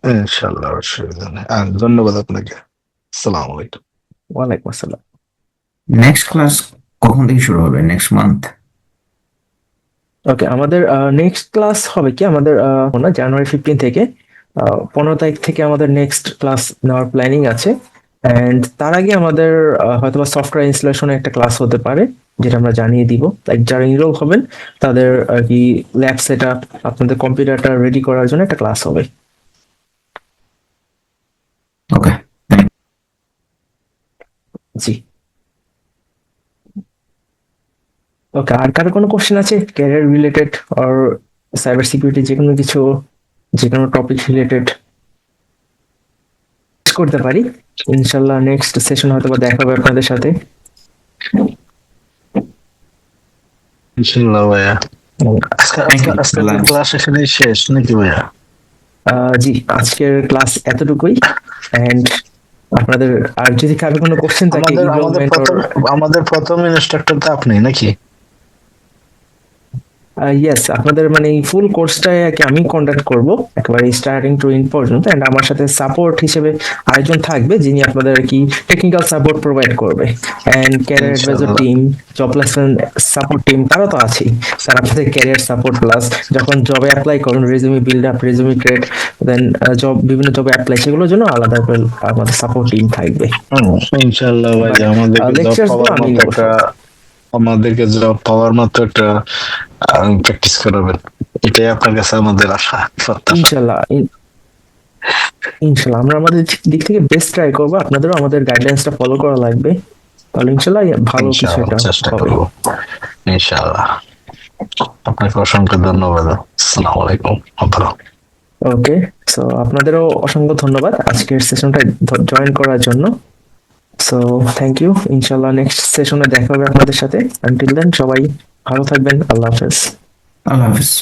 ইনশাল্লাহ, অসুবিধা নেই। আর ধন্যবাদ আপনাকে। আসসালামু আলাইকুম। ওয়ালাইকুম আসসালাম। নেক্সট ক্লাস কখন থেকে শুরু হবে? Next month? ওকে, আমাদের নেক্সট ক্লাস হবে কি, আমাদের না জানুয়ারি 15 থেকে 15 তারিখ থেকে আমাদের নেক্সট ক্লাস নেওয়ার প্ল্যানিং আছে। অ্যান্ড তার আগে আমাদের হয়তোবা সফটওয়্যার ইনস্টলেশনের একটা ক্লাস হতে পারে, যেটা আমরা জানিয়ে দিব। লাইক যারা এনরোল হবেন তাদের আর কি ল্যাব সেট আপ, আপনাদের কম্পিউটারটা রেডি করার জন্য একটা ক্লাস হবে। ওকে। জি। ওকে, আর কারো কোনো কোশ্চেন আছে ক্যারিয়ার রিলেটেড আর সাইবার সিকিউরিটি, যে কোনো কিছু, যে কোনো টপিক রিলেটেড করতে পারি। ইনশাল্লাহ নেক্সট সেশন হয়তো বা দেখা হবে আপনাদের সাথে। ইনশাল্লাহ ভাইয়া। Thank you. আজকে ক্লাস এখানেই শেষ নাকি ভাইয়া? জি, আজকের ক্লাস এতটুকুই। এন্ড আপনাদের আর যদি কারো কোনো কোশ্চেন থাকে আমাদের আমাদের ইনরোলমেন্ট অর, প্রথম আমাদের প্রথম ইনস্ট্রাক্টর তো আপনি নাকি? ইয়েস, আপনাদের মানে এই ফুল কোর্সটাই আর কি আমি কন্ডাক্ট করব একেবারে স্টার্টিং টু এন্ড পর্যন্ত। এন্ড আমার সাথে সাপোর্ট হিসেবে আরেকজন থাকবে, যিনি আপনাদের আর কি টেকনিক্যাল সাপোর্ট প্রোভাইড করবে। এন্ড ক্যারিয়ার অ্যাডভাইজার ইনশাল্লাহ। Team, job placement support team, তারা তো আছেই। তারা আপনাদের ক্যারিয়ার সাপোর্ট প্লাস যখন জবে অ্যাপ্লাই করুন, resume build up, resume create, then job, বিভিন্ন জবে অ্যাপ্লাই, সেগুলোর জন্য আলাদা করে আমাদের সাপোর্ট টিম থাকবে। ইনশাল্লাহ ভাই, বাট লেকচার্স গুলো আমি নিব সব। আমাদেরকে জব পাওয়ার মতো একটা প্র্যাকটিস করাবেন, এটাই আপনার কাছে আমাদের আশা, প্রত্যাশা। ইনশাল্লাহ, ইনশাল্লাহ আমরা আমাদের দিক থেকে বেস্ট ট্রাই করবো, আপনাদেরও আমাদের গাইডলাইন্সটা ফলো করা লাগবে, তাহলে ইনশাল্লাহ ভালো কিছু ইনশাআল্লাহ একটা চেষ্টা হবে। করবো। ইনশাআল্লাহ। আপনাকে অসংখ্য ধন্যবাদ। আসসালামু আলাইকুম। ওকে, সো আপনাদেরও অসংখ্য ধন্যবাদ আজকের সেশনটা জয়েন করার জন্য। সো থ্যাংক ইউ, ইনশাল্লাহ নেক্সট সেশনে দেখা হবে আপনাদের সাথে। আনটিল দেন সবাই ভালো থাকবেন, আল্লাহ হাফেজ। আল্লাহ হাফিজ।